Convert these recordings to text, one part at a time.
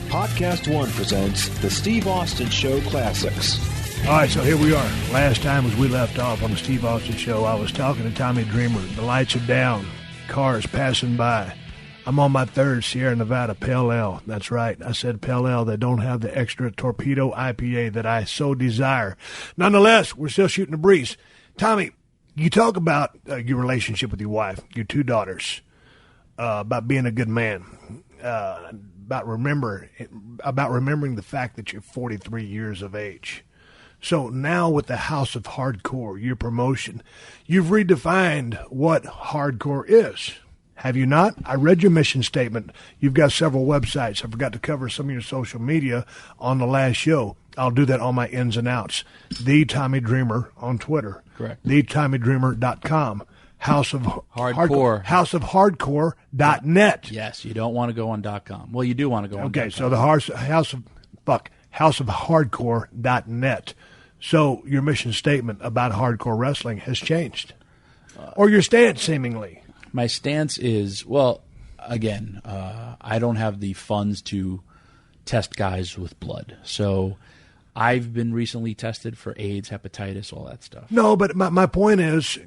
PodcastOne presents the Steve Austin Show Classics. All right, so here we are. Last time as we left off on the Steve Austin Show, I was talking to Tommy Dreamer. The lights are down. Cars passing by. I'm on my third Sierra Nevada Pale Ale. That's right. I said Pale Ale. They don't have the extra torpedo IPA that I so desire. Nonetheless, we're still shooting the breeze. Tommy, you talk about your relationship with your wife, your two daughters, about being a good man, about remembering the fact that you're 43 years of age. So now with the House of Hardcore, your promotion, you've redefined what hardcore is. Have you not? I read your mission statement. You've got several websites. I forgot to cover some of your social media on the last show. I'll do that on my ins and outs. The Tommy Dreamer on Twitter. Correct. TheTommyDreamer.com. House of Hardcore. HouseOfHardcore.net. Yes, you don't want to go on .com. Well, you do want to go on Okay, .com. so the HouseOfHardcore.net. So your mission statement about hardcore wrestling has changed. Or your stance, seemingly. My stance is, well, again, I don't have the funds to test guys with blood. So I've been recently tested for AIDS, hepatitis, all that stuff. No, but my point is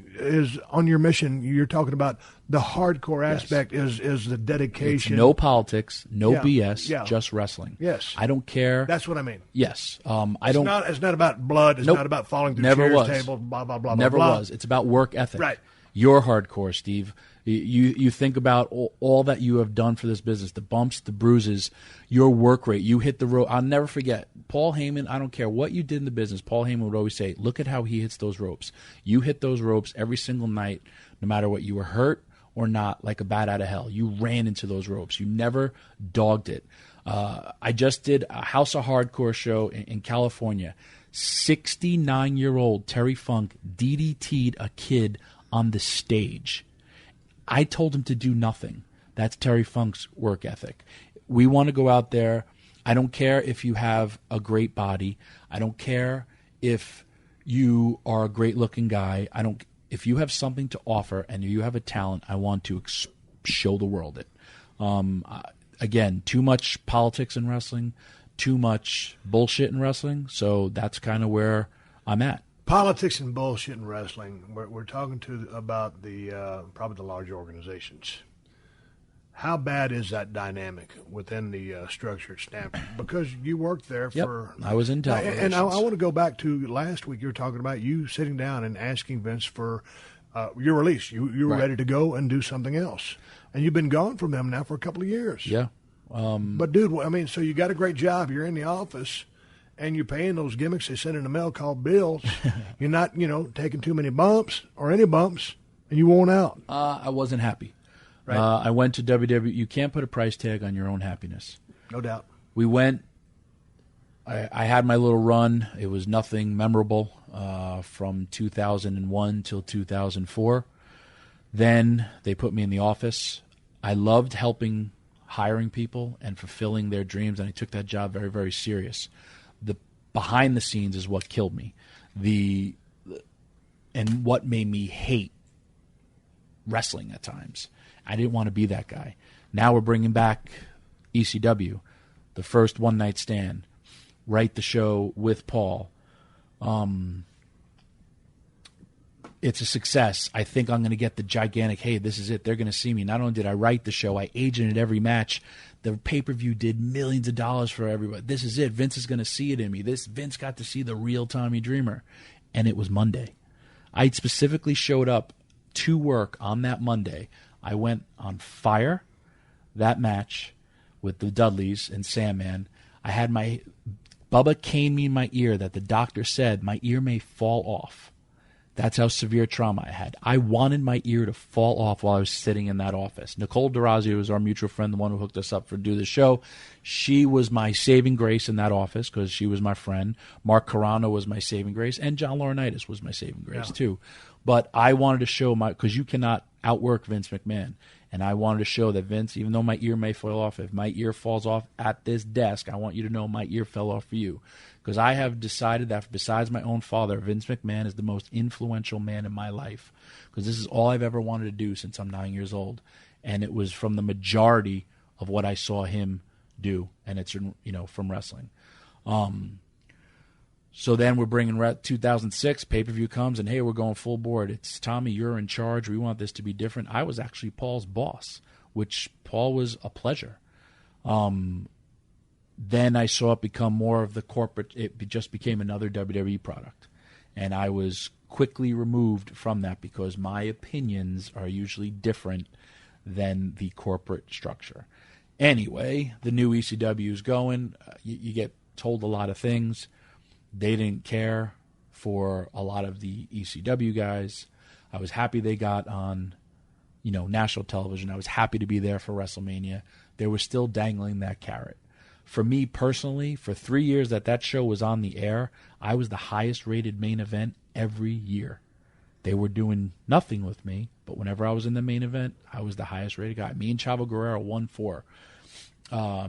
on your mission, you're talking about the hardcore aspect is the dedication. It's no politics, no Yeah, BS, just wrestling. Yes. I don't care. That's what I mean. Yes. It's not about blood. It's Nope. not about falling through Never chairs, was. tables, blah, blah, blah, Never blah, blah. was. It's about work ethic. Right. You're hardcore, Steve. You think about all that you have done for this business, the bumps, the bruises, your work rate. You hit the road. I'll never forget. Paul Heyman, I don't care what you did in the business, Paul Heyman would always say, look at how he hits those ropes. You hit those ropes every single night, no matter what. You were hurt or not, like a bat out of hell. You ran into those ropes. You never dogged it. I just did a House of Hardcore show in California. 69-year-old Terry Funk DDT'd a kid on the stage. I told him to do nothing. That's Terry Funk's work ethic. We want to go out there. I don't care if you have a great body. I don't care if you are a great-looking guy. If you have something to offer and you have a talent, I want to show the world it. Again, too much politics in wrestling, too much bullshit in wrestling, so that's kind of where I'm at. Politics and bullshit in wrestling. We're talking about the probably the large organizations. How bad is that dynamic within the structure at Stanford? Because you worked there for... I was in television. And I want to go back to last week. You were talking about you sitting down and asking Vince for your release. You were ready to go and do something else. And you've been gone from them now for a couple of years. Yeah. But, dude, I mean, so you got a great job. You're in the office. And you're paying those gimmicks they send in the mail called bills. You're not, taking too many bumps or any bumps, and you won't out. I wasn't happy. Right. I went to WWE. You can't put a price tag on your own happiness. No doubt. We went. I had my little run. It was nothing memorable from 2001 till 2004. Then they put me in the office. I loved hiring people and fulfilling their dreams, and I took that job very, very serious. The behind the scenes is what killed me. And what made me hate wrestling at times. I didn't want to be that guy. Now we're bringing back ECW, the first one-night stand, write the show with Paul. It's a success. I think I'm going to get the gigantic, hey, this is it. They're going to see me. Not only did I write the show, I agented every match. The pay-per-view did millions of dollars for everybody. This is it. Vince is going to see it in me. Vince got to see the real Tommy Dreamer. And it was Monday. I specifically showed up to work on that Monday. I went on fire that match with the Dudleys and Sandman. I had Bubba caned me in my ear that the doctor said my ear may fall off. That's how severe trauma I had. I wanted my ear to fall off while I was sitting in that office. Nicole DeRazio was our mutual friend, the one who hooked us up to do the show. She was my saving grace in that office because she was my friend. Mark Carano was my saving grace, and John Laurinaitis was my saving grace too. But I wanted to show because you cannot outwork Vince McMahon. And I wanted to show that, Vince, even though my ear may fall off, if my ear falls off at this desk, I want you to know my ear fell off for you. Because I have decided that besides my own father, Vince McMahon is the most influential man in my life. Because this is all I've ever wanted to do since I'm 9 years old. And it was from the majority of what I saw him do, and it's, from wrestling. So then we're bringing 2006, pay-per-view comes, and hey, we're going full board. It's Tommy, you're in charge. We want this to be different. I was actually Paul's boss, which Paul was a pleasure. Then I saw it become more of the corporate. It just became another WWE product. And I was quickly removed from that because my opinions are usually different than the corporate structure. Anyway, the new ECW is going. You get told a lot of things. They didn't care for a lot of the ECW guys. I was happy they got on, national television. I was happy to be there for WrestleMania. They were still dangling that carrot. For me personally, for 3 years that show was on the air, I was the highest rated main event every year. They were doing nothing with me, but whenever I was in the main event, I was the highest rated guy. Me and Chavo Guerrero won 4.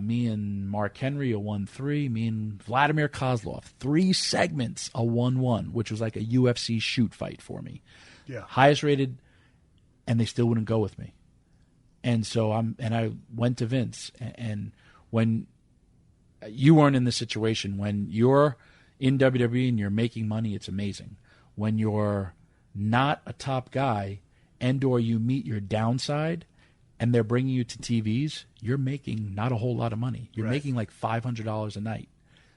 Me and Mark Henry won 3. Me and Vladimir Kozlov, 3 segments, a 1-1, which was like a UFC shoot fight for me. Yeah. Highest rated, and they still wouldn't go with me. And so I went to Vince, and when you weren't in this situation, when you're in WWE and you're making money, it's amazing. When you're not a top guy and or you meet your downside and they're bringing you to TVs, you're making not a whole lot of money. You're making like $500 a night.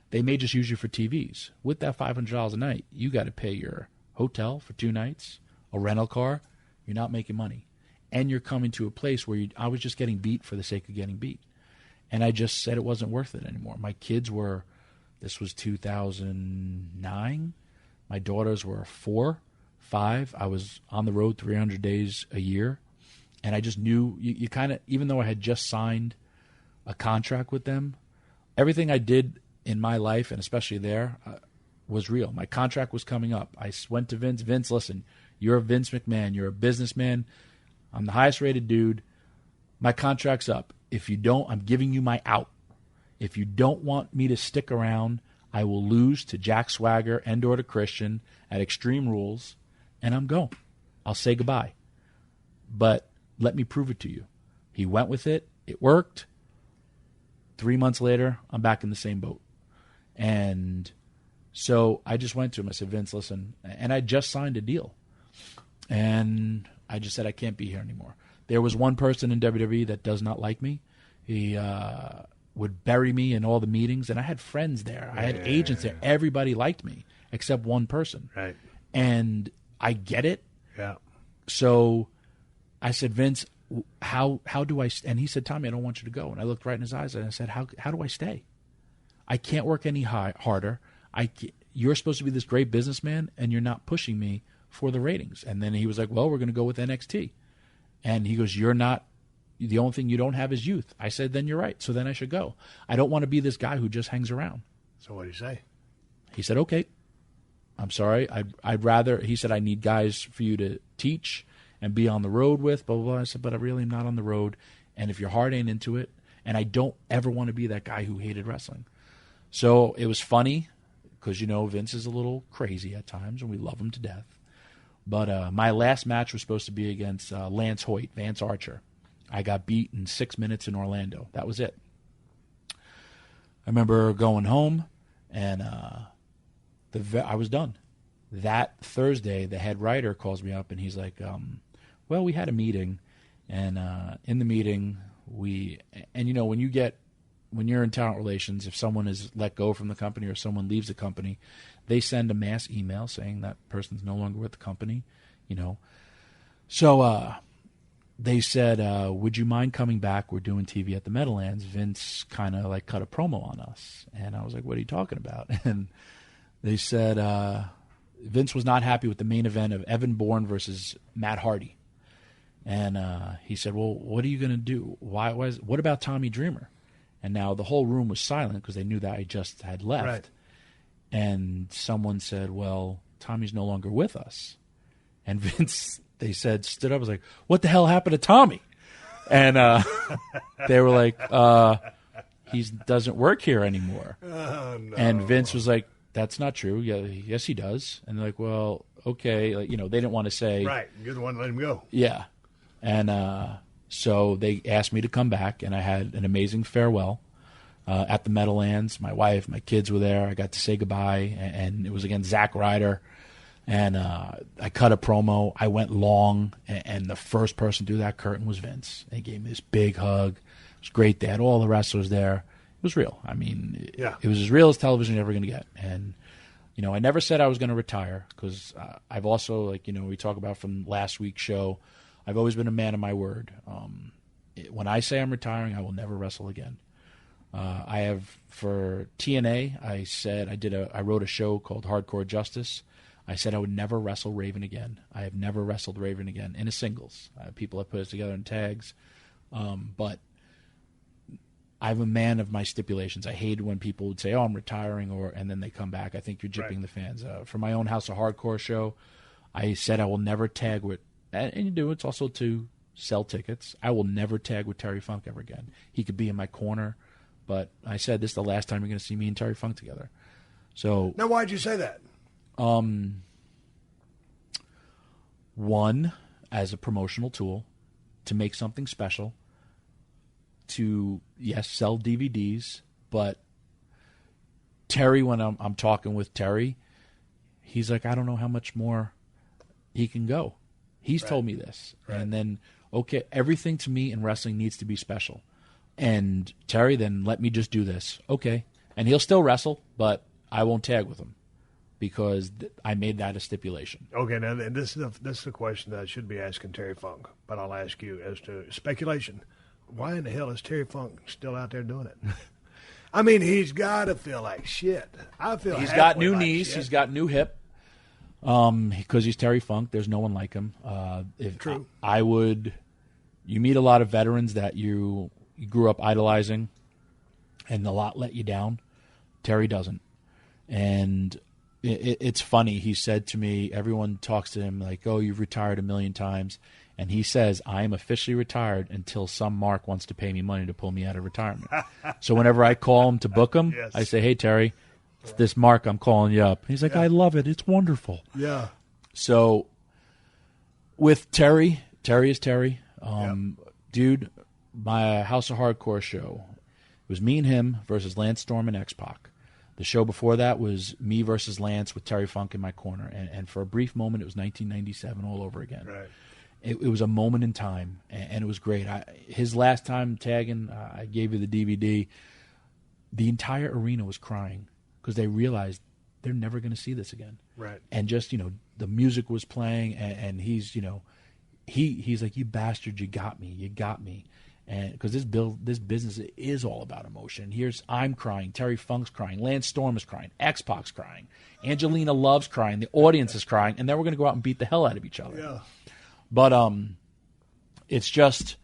They may just use you for TVs. With that $500 a night, you got to pay your hotel for 2 nights, a rental car. You're not making money. And you're coming to a place where I was just getting beat for the sake of getting beat. And I just said it wasn't worth it anymore. My kids this was 2009. My daughters were 4, 5. I was on the road 300 days a year. And I just knew, you kind of, even though I had just signed a contract with them, everything I did in my life, and especially there, was real. My contract was coming up. I went to Vince. Vince, listen, you're Vince McMahon. You're a businessman. I'm the highest rated dude. My contract's up. If you don't, I'm giving you my out. If you don't want me to stick around, I will lose to Jack Swagger and or to Christian at Extreme Rules, and I'm going. I'll say goodbye. But let me prove it to you. He went with it. It worked. 3 months later, I'm back in the same boat. And so I just went to him. I said, Vince, listen, and I just signed a deal. And I just said, I can't be here anymore. There was one person in WWE that does not like me. He would bury me in all the meetings, and I had friends there. I had agents there. Everybody liked me except one person. Right. And I get it. Yeah. So I said, Vince, how do I – and he said, Tommy, I don't want you to go. And I looked right in his eyes, and I said, how do I stay? I can't work any harder. You're supposed to be this great businessman, and you're not pushing me for the ratings. And then he was like, well, we're going to go with NXT. And he goes, you're not – the only thing you don't have is youth. I said, then you're right. So then I should go. I don't want to be this guy who just hangs around. So what did he say? He said, okay. I'm sorry. I'd rather – he said, I need guys for you to teach and be on the road with, blah, blah, blah. I said, but I really am not on the road. And if your heart ain't into it, and I don't ever want to be that guy who hated wrestling. So it was funny because, Vince is a little crazy at times, and we love him to death. But my last match was supposed to be against Lance Hoyt, Vance Archer. I got beat in 6 minutes in Orlando. That was it. I remember going home, and I was done. That Thursday, the head writer calls me up, and he's like, well, we had a meeting, and in the meeting, when you're in talent relations, if someone is let go from the company or someone leaves the company, they send a mass email saying that person's no longer with the company, So they said, would you mind coming back? We're doing TV at the Meadowlands. Vince kind of cut a promo on us. And I was like, what are you talking about? And they said Vince was not happy with the main event of Evan Bourne versus Matt Hardy. And he said, well, what are you going to do? What about Tommy Dreamer? And now the whole room was silent because they knew that I just had left. Right. And someone said, well, Tommy's no longer with us. And Vince, they said, stood up and was like, what the hell happened to Tommy? And they were like, he doesn't work here anymore. Oh, no. And Vince was like, that's not true. Yeah, yes, he does. And they're like, well, okay. They didn't want to say. Right. You're the one that let him go. Yeah. And so they asked me to come back, and I had an amazing farewell. at the Meadowlands. My wife, my kids were there. I got to say goodbye, and it was against Zack Ryder. And I cut a promo. I went long, and the first person through that curtain was Vince. He gave me this big hug. It was great. They had all the wrestlers there. It was real. I mean, it was as real as television you're ever going to get. And, I never said I was going to retire because I've also, we talk about from last week's show, I've always been a man of my word. When I say I'm retiring, I will never wrestle again. I have, for TNA, I wrote a show called Hardcore Justice. I said I would never wrestle Raven again. I have never wrestled Raven again in a singles. People have put us together in tags. But I'm a man of my stipulations. I hate when people would say, I'm retiring, and then they come back. I think you're gypping the fans. For my own House of Hardcore show, I said I will never tag with, and you do, it's also to sell tickets. I will never tag with Terry Funk ever again. He could be in my corner, but I said this is the last time you're going to see me and Terry Funk together. So now, why'd you say that? One, as a promotional tool to make something special, to, yes, sell DVDs, but Terry, when I'm talking with Terry, he's like, I don't know how much more he can go. He's told me this. Right. And then, okay, everything to me in wrestling needs to be special. And Terry, then let me just do this. Okay. And he'll still wrestle, but I won't tag with him because I made that a stipulation. Okay, now this is the question that I should be asking Terry Funk, but I'll ask you as to speculation. Why in the hell is Terry Funk still out there doing it? I mean, he's got to feel like shit. I feel he's got new like knees. Shit. He's got new hip. Because he's Terry Funk, there's no one like him. True. You meet a lot of veterans that you grew up idolizing, and a lot let you down. Terry doesn't. And it's funny. He said to me, everyone talks to him like, oh, you've retired 1,000,000 times. And he says, I am officially retired until some mark wants to pay me money to pull me out of retirement. So whenever I call him to book him, I say, hey, Terry, it's this mark, I'm calling you up. He's like, I love it. It's wonderful. Yeah. So with Terry is Terry. Dude, my House of Hardcore show, it was me and him versus Lance Storm and X-Pac. The show before that was me versus Lance with Terry Funk in my corner. And for a brief moment, it was 1997 all over again. Right. It was a moment in time, and it was great. His last time tagging, I gave you the DVD. The entire arena was crying because they realized they're never going to see this again. Right. And just, the music was playing, and he's, he's like, you bastard, you got me. And because this business is all about emotion. I'm crying, Terry Funk's crying, Lance Storm is crying, X-Pac's crying, Angelina Love's crying, the audience is crying, and then we're going to go out and beat the hell out of each other. Yeah. But it's just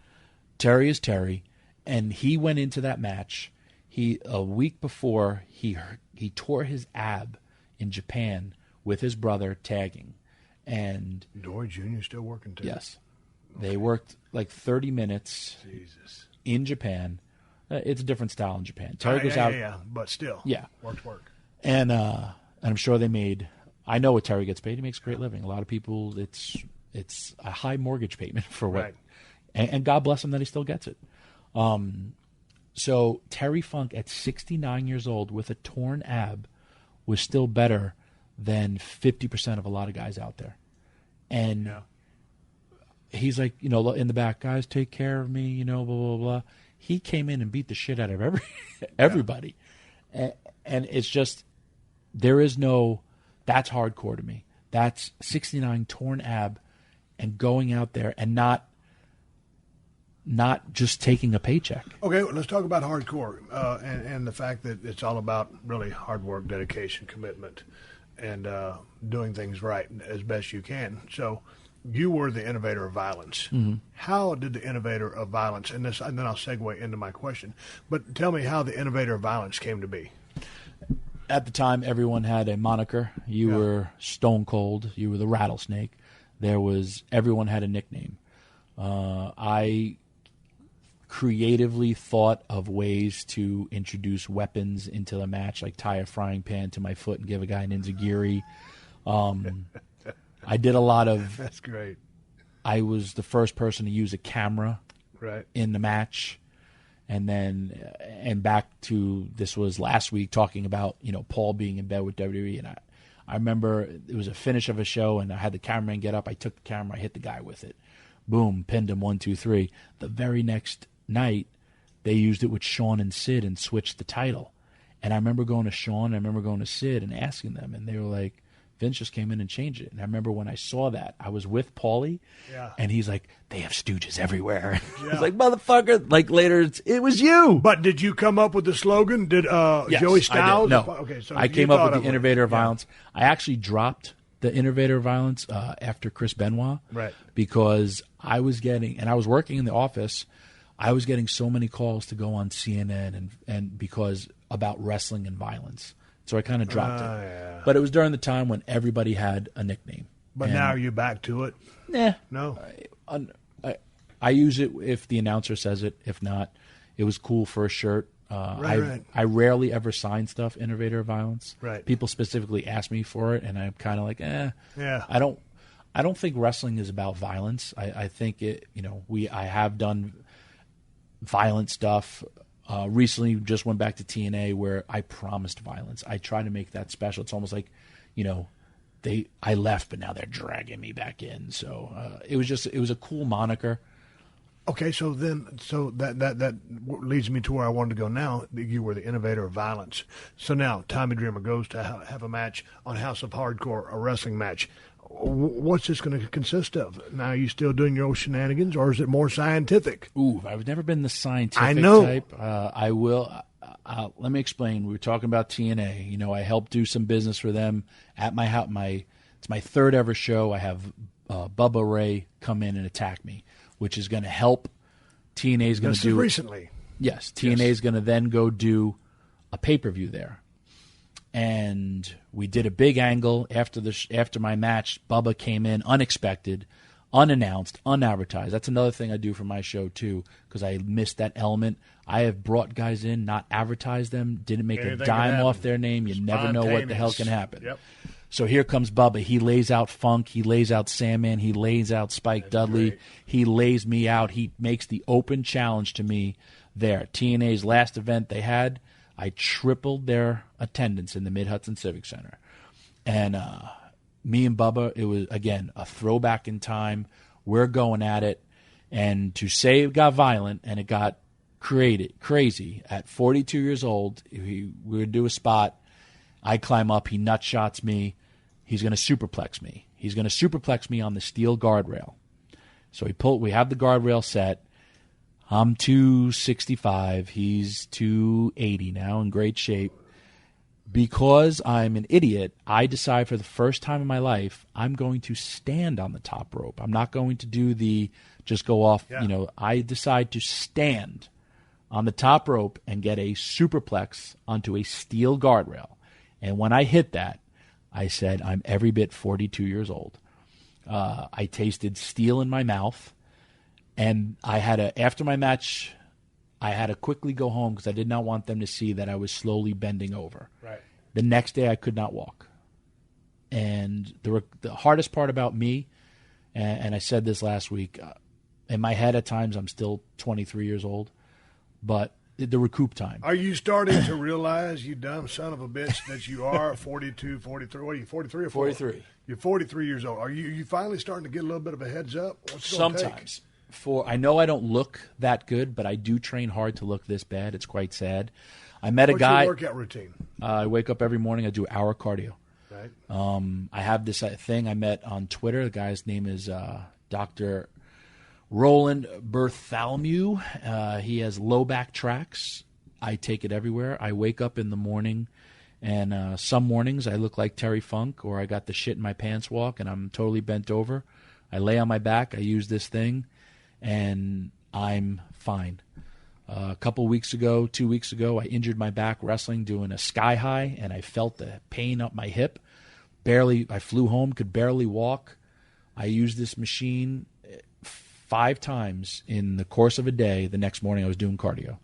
Terry is Terry, and he went into that match. A week before he tore his ab in Japan with his brother tagging, and Dory Jr. still working too. Yes, they worked like 30 minutes. Jesus. In Japan. It's a different style in Japan. Terry goes out, but still, work. And I'm sure they made. I know what Terry gets paid. He makes a great living. A lot of people, it's a high mortgage payment for what, and God bless him that he still gets it. So Terry Funk at 69 years old with a torn ab was still better than 50% of a lot of guys out there. And he's like, in the back, guys, take care of me, blah, blah, blah. He came in and beat the shit out of everybody. And it's just, that's hardcore to me. That's 69 torn ab and going out there and not just taking a paycheck. Okay, well, let's talk about hardcore and the fact that it's all about really hard work, dedication, commitment, and doing things right as best you can. So you were the Innovator of Violence. Mm-hmm. How did the Innovator of Violence, and then I'll segue into my question, but tell me how the Innovator of Violence came to be. At the time, everyone had a moniker. You were Stone Cold. You were the Rattlesnake. Everyone had a nickname. I creatively thought of ways to introduce weapons into the match, like tie a frying pan to my foot and give a guy an enziguri. I did a lot of... That's great. I was the first person to use a camera in the match. and back to, this was last week, talking about, Paul being in bed with WWE. And I remember it was a finish of a show, and I had the cameraman get up. I took the camera, I hit the guy with it. Boom, pinned him 1, 2, 3. The very next night, they used it with Shawn and Sid and switched the title. And I remember going to Shawn, I remember going to Sid and asking them, and they were like, Vince just came in and changed it. And I remember when I saw that, I was with Paulie, and he's like, they have stooges everywhere. Yeah. I was like, motherfucker. Like later, it was you. But did you come up with the slogan? Did yes, Joey Styles? No. Okay, so I came up with the Innovator of Violence. I actually dropped the Innovator of Violence after Chris Benoit. Right. Because I was working in the office, I was getting so many calls to go on CNN and because about wrestling and violence. So I kind of dropped it. Yeah. But it was during the time when everybody had a nickname. But now are you back to it? Nah. No. I use it if the announcer says it. If not, it was cool for a shirt. Right. I rarely ever sign stuff, Innovator of Violence. Right. People specifically ask me for it, and I'm kind of like, Yeah. I don't think wrestling is about violence. I think it. I have done violent stuff. Recently, just went back to TNA where I promised violence. I try to make that special. It's almost like, I left, but now they're dragging me back in. So it was a cool moniker. Okay, so that leads me to where I wanted to go now. You were the Innovator of Violence. So now Tommy Dreamer goes to have a match on House of Hardcore, a wrestling match. What's this going to consist of? Now, are you still doing your old shenanigans, or is it more scientific? Ooh, I've never been the scientific I know. type. I will. Let me explain. We were talking about TNA. I helped do some business for them at my house. It's my third ever show. I have Bubba Ray come in and attack me, which is going to help. TNA is going to do recently. Yes, TNA is going to then go do a pay-per-view there. And we did a big angle after my match. Bubba came in unexpected, unannounced, unadvertised. That's another thing I do for my show too, because I missed that element. I have brought guys in, not advertised them, didn't make a dime off their name. You never know what the hell can happen. Yep. So here comes Bubba. He lays out Funk. He lays out Sandman. He lays out Spike Dudley. Great. He lays me out. He makes the open challenge to me there. TNA's last event they had, I tripled their attendance in the Mid-Hudson Civic Center. And me and Bubba, it was, again, a throwback in time. We're going at it. And to say it got violent and it got crazy, at 42 years old, we would do a spot. I climb up. He nut shots me. He's going to superplex me. He's going to superplex me on the steel guardrail. So we have the guardrail set. I'm 265. He's 280 now, in great shape. Because I'm an idiot, I decide for the first time in my life, I'm going to stand on the top rope. I'm not going to do just go off. Yeah. I decide to stand on the top rope and get a superplex onto a steel guardrail. And when I hit that, I said, I'm every bit 42 years old. I tasted steel in my mouth. And after my match, I had to quickly go home because I did not want them to see that I was slowly bending over. Right. The next day, I could not walk. And the hardest part about me, and I said this last week, in my head at times I'm still 23 years old, but the recoup time. Are you starting to realize, you dumb son of a bitch, that you are 42, 43? What are you, 43 or 40? 43. You're 43 years old. Are you finally starting to get a little bit of a heads up? What's it gonna Sometimes. take? I know I don't look that good, but I do train hard to look this bad. It's quite sad. I met a guy. What's your workout routine? I wake up every morning. I do an hour cardio. Right. I have this thing I met on Twitter. The guy's name is Dr. Roland Bartholomew. He has low back tracks. I take it everywhere. I wake up in the morning, and some mornings I look like Terry Funk, or I got the shit in my pants walk, and I'm totally bent over. I lay on my back. I use this thing. And I'm fine. A couple weeks ago, 2 weeks ago, I injured my back wrestling doing a sky high, and I felt the pain up my hip. I flew home, could barely walk. I used this machine 5 times in the course of a day. The next morning I was doing cardio.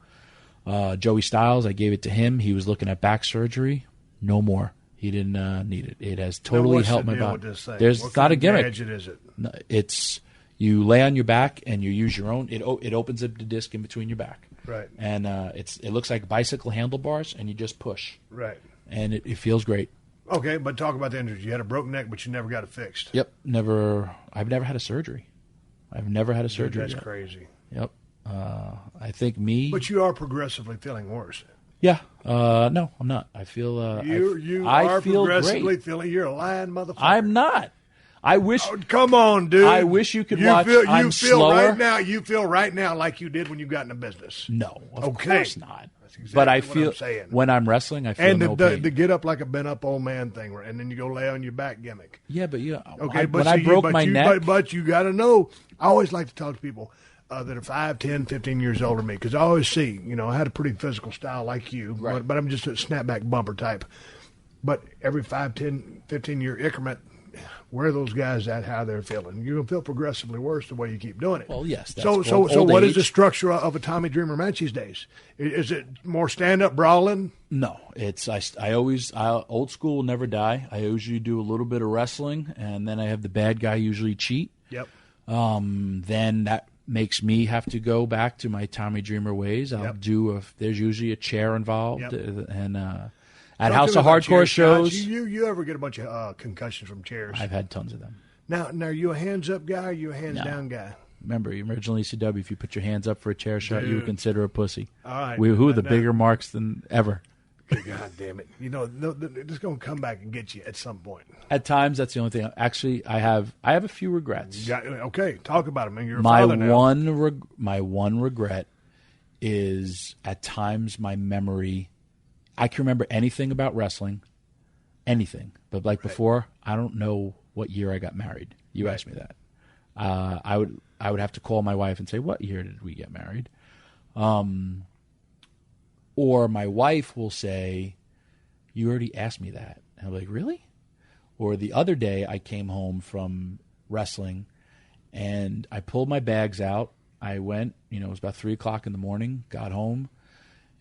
Joey Styles, I gave it to him. He was looking at back surgery. No more. He didn't need it. It has totally helped my body. There's not a gimmick. Gadget is it? No, it's you lay on your back and you use your own. It opens up the disc in between your back. Right. And it looks like bicycle handlebars, and you just push. Right. And it feels great. Okay, but talk about the injuries. You had a broken neck, but you never got it fixed. Yep. I've never had a surgery. I've never had a surgery. Dude, that's yet. crazy. Yep. I think me. But you are progressively feeling worse. Yeah. No, I'm not. I feel. You I are feel progressively great. feeling. You're a lying motherfucker. I'm not. I wish. Oh, come on, dude. I wish you could watch. I'm slower. You feel right now like you did when you got in the business. No, of Okay. course not. That's exactly but I what feel I'm saying. when I'm wrestling, I feel And no the pain. get up like a bent up old man thing, and then you go lay on your back gimmick. Yeah, but Okay, but when I broke my neck. But you got to know. I always like to talk to people that are 5, 10, 15 years older than me, because I always see, I had a pretty physical style like you, Right. but I'm just a snapback bumper type. But every 5, 10, 15-year increment, where are those guys at, how they're feeling? You're going to feel progressively worse the way you keep doing it. Well, yes. That's So old what age. is the structure of a Tommy Dreamer match these days? Is it more stand-up brawling? No, it's I always old school will never die. I usually do a little bit of wrestling, and then I have the bad guy usually cheat. Yep. Then that makes me have to go back to my Tommy Dreamer ways. I'll do there's usually a chair involved, and at House of Hardcore shows. You ever get a bunch of concussions from chairs? I've had tons of them. Now, are you a hands up guy or are you a hands down guy? Remember, originally ECW, if you put your hands up for a chair shot, you would consider a pussy. All right. Who are the bigger marks than ever? God damn it! It's going to come back and get you at some point. At times, that's the only thing. Actually, I have a few regrets. Okay, talk about it, man. You're a My father now. my one regret is at times my memory. I can remember anything about wrestling, anything, but before, I don't know what year I got married. You asked me that. I would have to call my wife and say, "What year did we get married?" Or my wife will say, "You already asked me that." And I'm like, "Really?" Or the other day I came home from wrestling and I pulled my bags out. I went, it was about 3:00 in the morning, got home.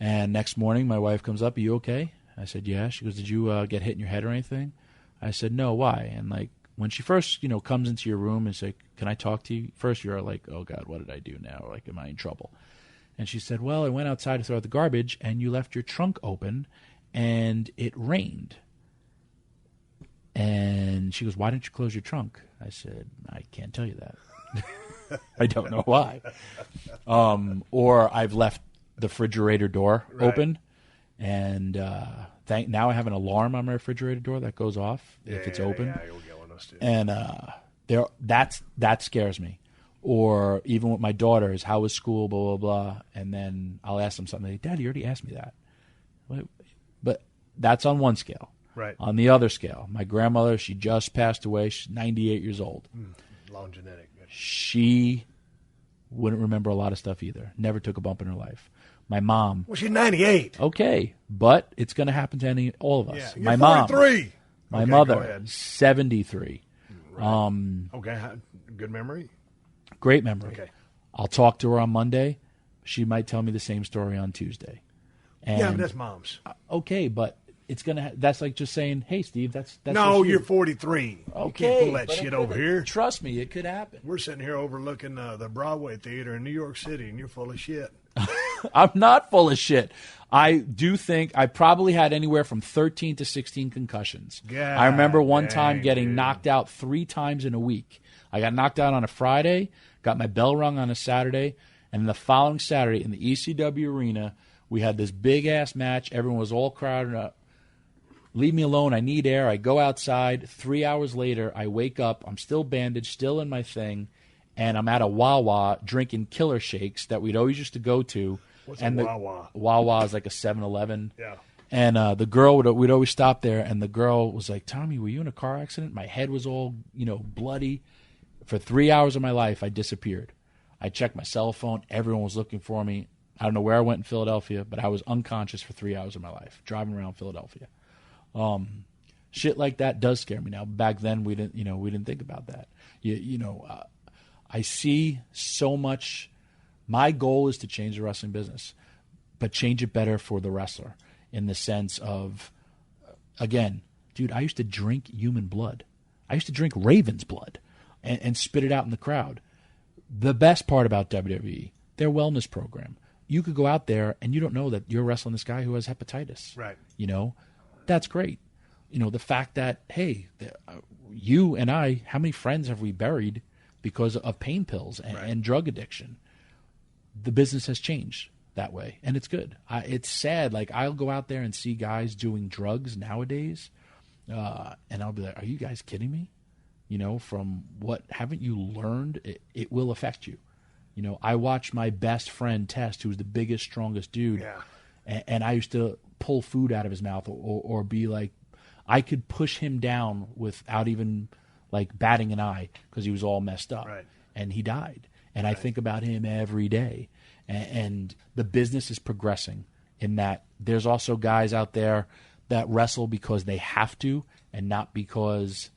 And next morning my wife comes up, "Are you okay?" I said, "Yeah." She goes, "Did you get hit in your head or anything?" I said, "No, why?" And when she first, comes into your room and says, "Can I talk to you?" First you're like, "Oh God, what did I do now? Am I in trouble?" And she said, "Well, I went outside to throw out the garbage, and you left your trunk open, and it rained." And she goes, "Why didn't you close your trunk?" I said, "I can't tell you that." I don't know why. Or I've left the refrigerator door open, and now I have an alarm on my refrigerator door that goes off if it's open. Yeah, you'll get one of those too. And that scares me. Or even with my daughters, how was school, blah, blah, blah. And then I'll ask them something. Like, "Dad, you already asked me that." But that's on one scale. Right. On the other scale, my grandmother, she just passed away. She's 98 years old. Long genetic. She wouldn't remember a lot of stuff either. Never took a bump in her life. My mom. Well, she's 98. Okay. But it's going to happen to all of us. Yeah. My You're 43. mom. My Okay, mother, go ahead. 73. Right. Okay. Good memory? Great memory. Okay. I'll talk to her on Monday. She might tell me the same story on Tuesday. And, Yeah, but that's mom's. Okay, but it's gonna. That's like just saying, "Hey, Steve, that's." No, just you're 43. Okay, You can't pull that but shit it over could- here. Trust me, it could happen. We're sitting here overlooking the Broadway Theater in New York City, and you're full of shit. I'm not full of shit. I do think I probably had anywhere from 13 to 16 concussions. God I remember one time dang, getting dude. knocked out 3 times in a week. I got knocked out on a Friday, got my bell rung on a Saturday, and the following Saturday in the ECW arena, we had this big-ass match. Everyone was all crowded up. Leave me alone. I need air. I go outside. 3 hours later, I wake up. I'm still bandaged, still in my thing, and I'm at a Wawa drinking killer shakes that we'd always used to go to. What's and a the Wawa? Wawa is like a 7-Eleven. Yeah. And the girl we'd always stop there, and the girl was like, "Tommy, were you in a car accident?" My head was all bloody. For 3 hours of my life, I disappeared. I checked my cell phone. Everyone was looking for me. I don't know where I went in Philadelphia, but I was unconscious for 3 hours of my life, driving around Philadelphia. Shit like that does scare me now. Back then, we didn't think about that. I see so much. My goal is to change the wrestling business, but change it better for the wrestler in the sense of, again, dude, I used to drink human blood. I used to drink Raven's blood and spit it out in the crowd. The best part about WWE, their wellness program. you could go out there and you don't know that you're wrestling this guy who has hepatitis. Right. That's great. The fact that, hey, you and I, how many friends have we buried because of pain pills and drug addiction? The business has changed that way, and it's good. It's sad. Like, I'll go out there and see guys doing drugs nowadays, and I'll be like, are you guys kidding me? From what haven't you learned? It will affect you. I watched my best friend Test, who's the biggest, strongest dude, and I used to pull food out of his mouth or be like, I could push him down without even like batting an eye because he was all messed up, and he died. And I think about him every day. And the business is progressing in that there's also guys out there that wrestle because they have to and not because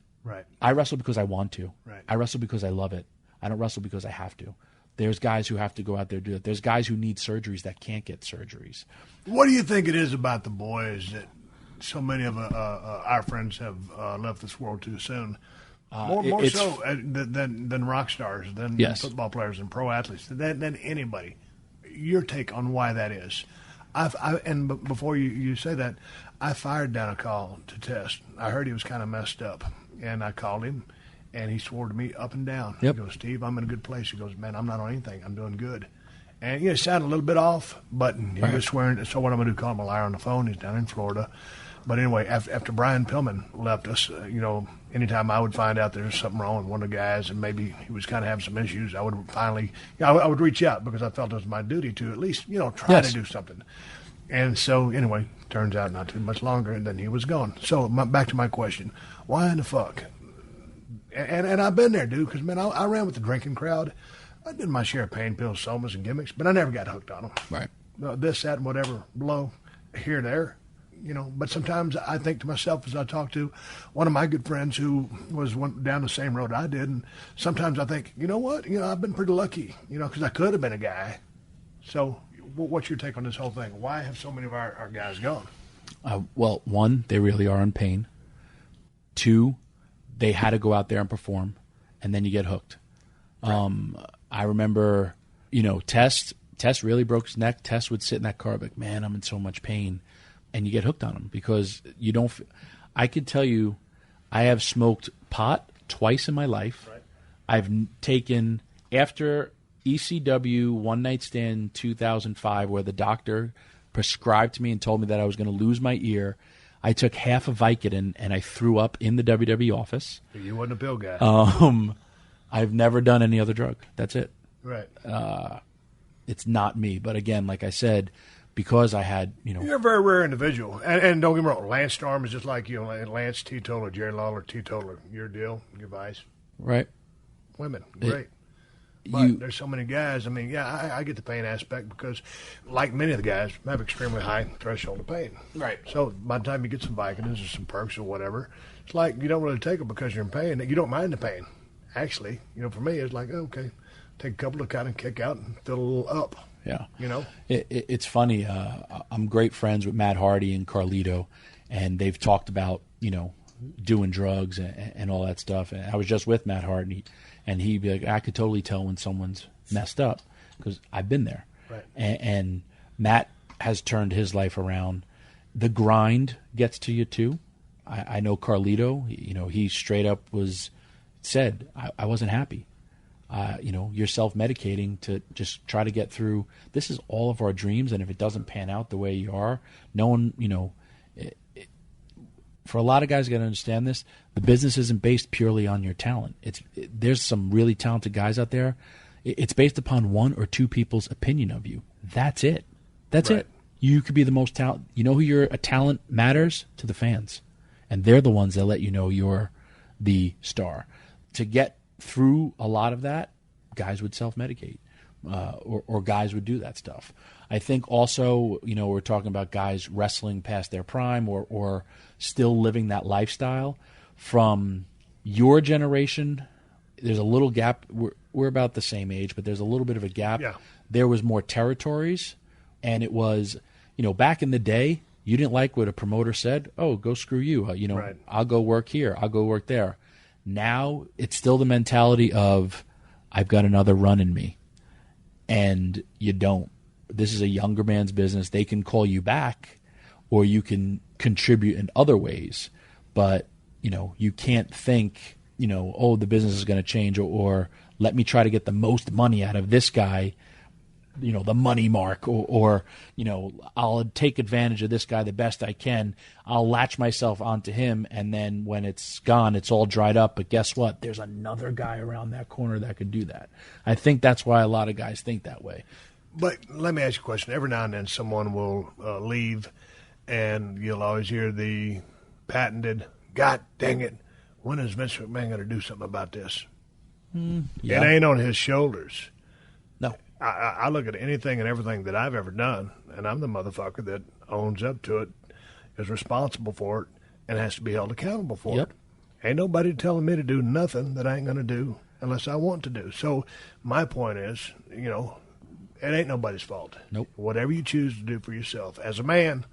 I wrestle because I want to. I wrestle because I love it. I don't wrestle because I have to. There's guys who have to go out there and do it. There's guys who need surgeries that can't get surgeries. What do you think it is about the boys that so many of our friends have left this world too soon? More so than rock stars, than football players and pro athletes, than anybody. Your take on why that is? And before you say that, I fired down a call to Test. I heard he was kind of messed up, and I called him, and he swore to me up and down. He goes, Steve, I'm in a good place. He goes, man, I'm not on anything. I'm doing good. And it sounded a little bit off, but he was swearing. So what I'm going to do, call him a liar on the phone. He's down in Florida. But anyway, after Brian Pillman left us, anytime I would find out there's something wrong with one of the guys and maybe he was kind of having some issues, I would finally, I would reach out because I felt it was my duty to at least, try to do something. And so anyway, turns out not too much longer, and then he was gone. So back to my question, why in the fuck? And I've been there, dude, because, man, I ran with the drinking crowd. I did my share of pain pills, somas, and gimmicks, but I never got hooked on them. Right. This, that, and whatever, blow, here and there. But sometimes I think to myself as I talk to one of my good friends who went down the same road I did, and sometimes I think, you know what? I've been pretty lucky, because I could have been a guy. So what's your take on this whole thing? Why have so many of our guys gone? Well, one, they really are in pain. Two, they had to go out there and perform, and then you get hooked. Right. I remember, Test really broke his neck. Test would sit in that car like, man, I'm in so much pain. And you get hooked on them because you don't. I could tell you, I have smoked pot twice in my life. Right. I've taken, after ECW One Night Stand 2005, where the doctor prescribed to me and told me that I was going to lose my ear, I took half a Vicodin and I threw up in the WWE office. You wasn't a pill guy. I've never done any other drug. That's it. Right. It's not me. But again, like I said, because I had, You're a very rare individual. And don't get me wrong, Lance Storm is just like you. Lance, teetotaler, Jerry Lawler, teetotaler. Your deal, your vice. Right. Women, great. But there's so many guys. I mean, I get the pain aspect because, like many of the guys, I have extremely high threshold of pain. Right. So by the time you get some Vicodins or some perks or whatever, it's like you don't really take them because you're in pain. You don't mind the pain. Actually, for me, it's like, okay, take a couple to kind of kick out and feel a little up. Yeah. It's funny. I'm great friends with Matt Hardy and Carlito, and they've talked about, doing drugs and all that stuff. And I was just with Matt Hardy, and he'd be like, I could totally tell when someone's messed up because I've been there. Right. And Matt has turned his life around. The grind gets to you too. I know Carlito, he straight up said, I wasn't happy. You're self-medicating to just try to get through. This is all of our dreams, and if it doesn't pan out the way you are, no one, for a lot of guys, you got to understand this. The business isn't based purely on your talent. There's some really talented guys out there. It's based upon one or two people's opinion of you. That's it. That's it. You could be the most talent. You know who your talent matters to the fans, and they're the ones that let you know you're the star. To get through a lot of that, guys would self-medicate, or guys would do that stuff. I think also, we're talking about guys wrestling past their prime or still living that lifestyle. From your generation, there's a little gap. We're about the same age, but there's a little bit of a gap. Yeah. There was more territories, and it was, back in the day, you didn't like what a promoter said. Oh, go screw you. Right. I'll go work here. I'll go work there. Now it's still the mentality of I've got another run in me, and you don't. this is a younger man's business. They can call you back, or you can contribute in other ways. But, you can't think, oh, the business is going to change, or let me try to get the most money out of this guy, the money mark, or I'll take advantage of this guy the best I can. I'll latch myself onto him, and then when it's gone, it's all dried up. But guess what? There's another guy around that corner that could do that. I think that's why a lot of guys think that way. But let me ask you a question. Every now and then someone will leave, and you'll always hear the patented, God dang it, when is Vince McMahon going to do something about this? Yeah. It ain't on his shoulders. No. I look at anything and everything that I've ever done, and I'm the motherfucker that owns up to it, is responsible for it, and has to be held accountable for it. Ain't nobody telling me to do nothing that I ain't going to do unless I want to do. So my point is, it ain't nobody's fault. Nope. Whatever you choose to do for yourself. As a man,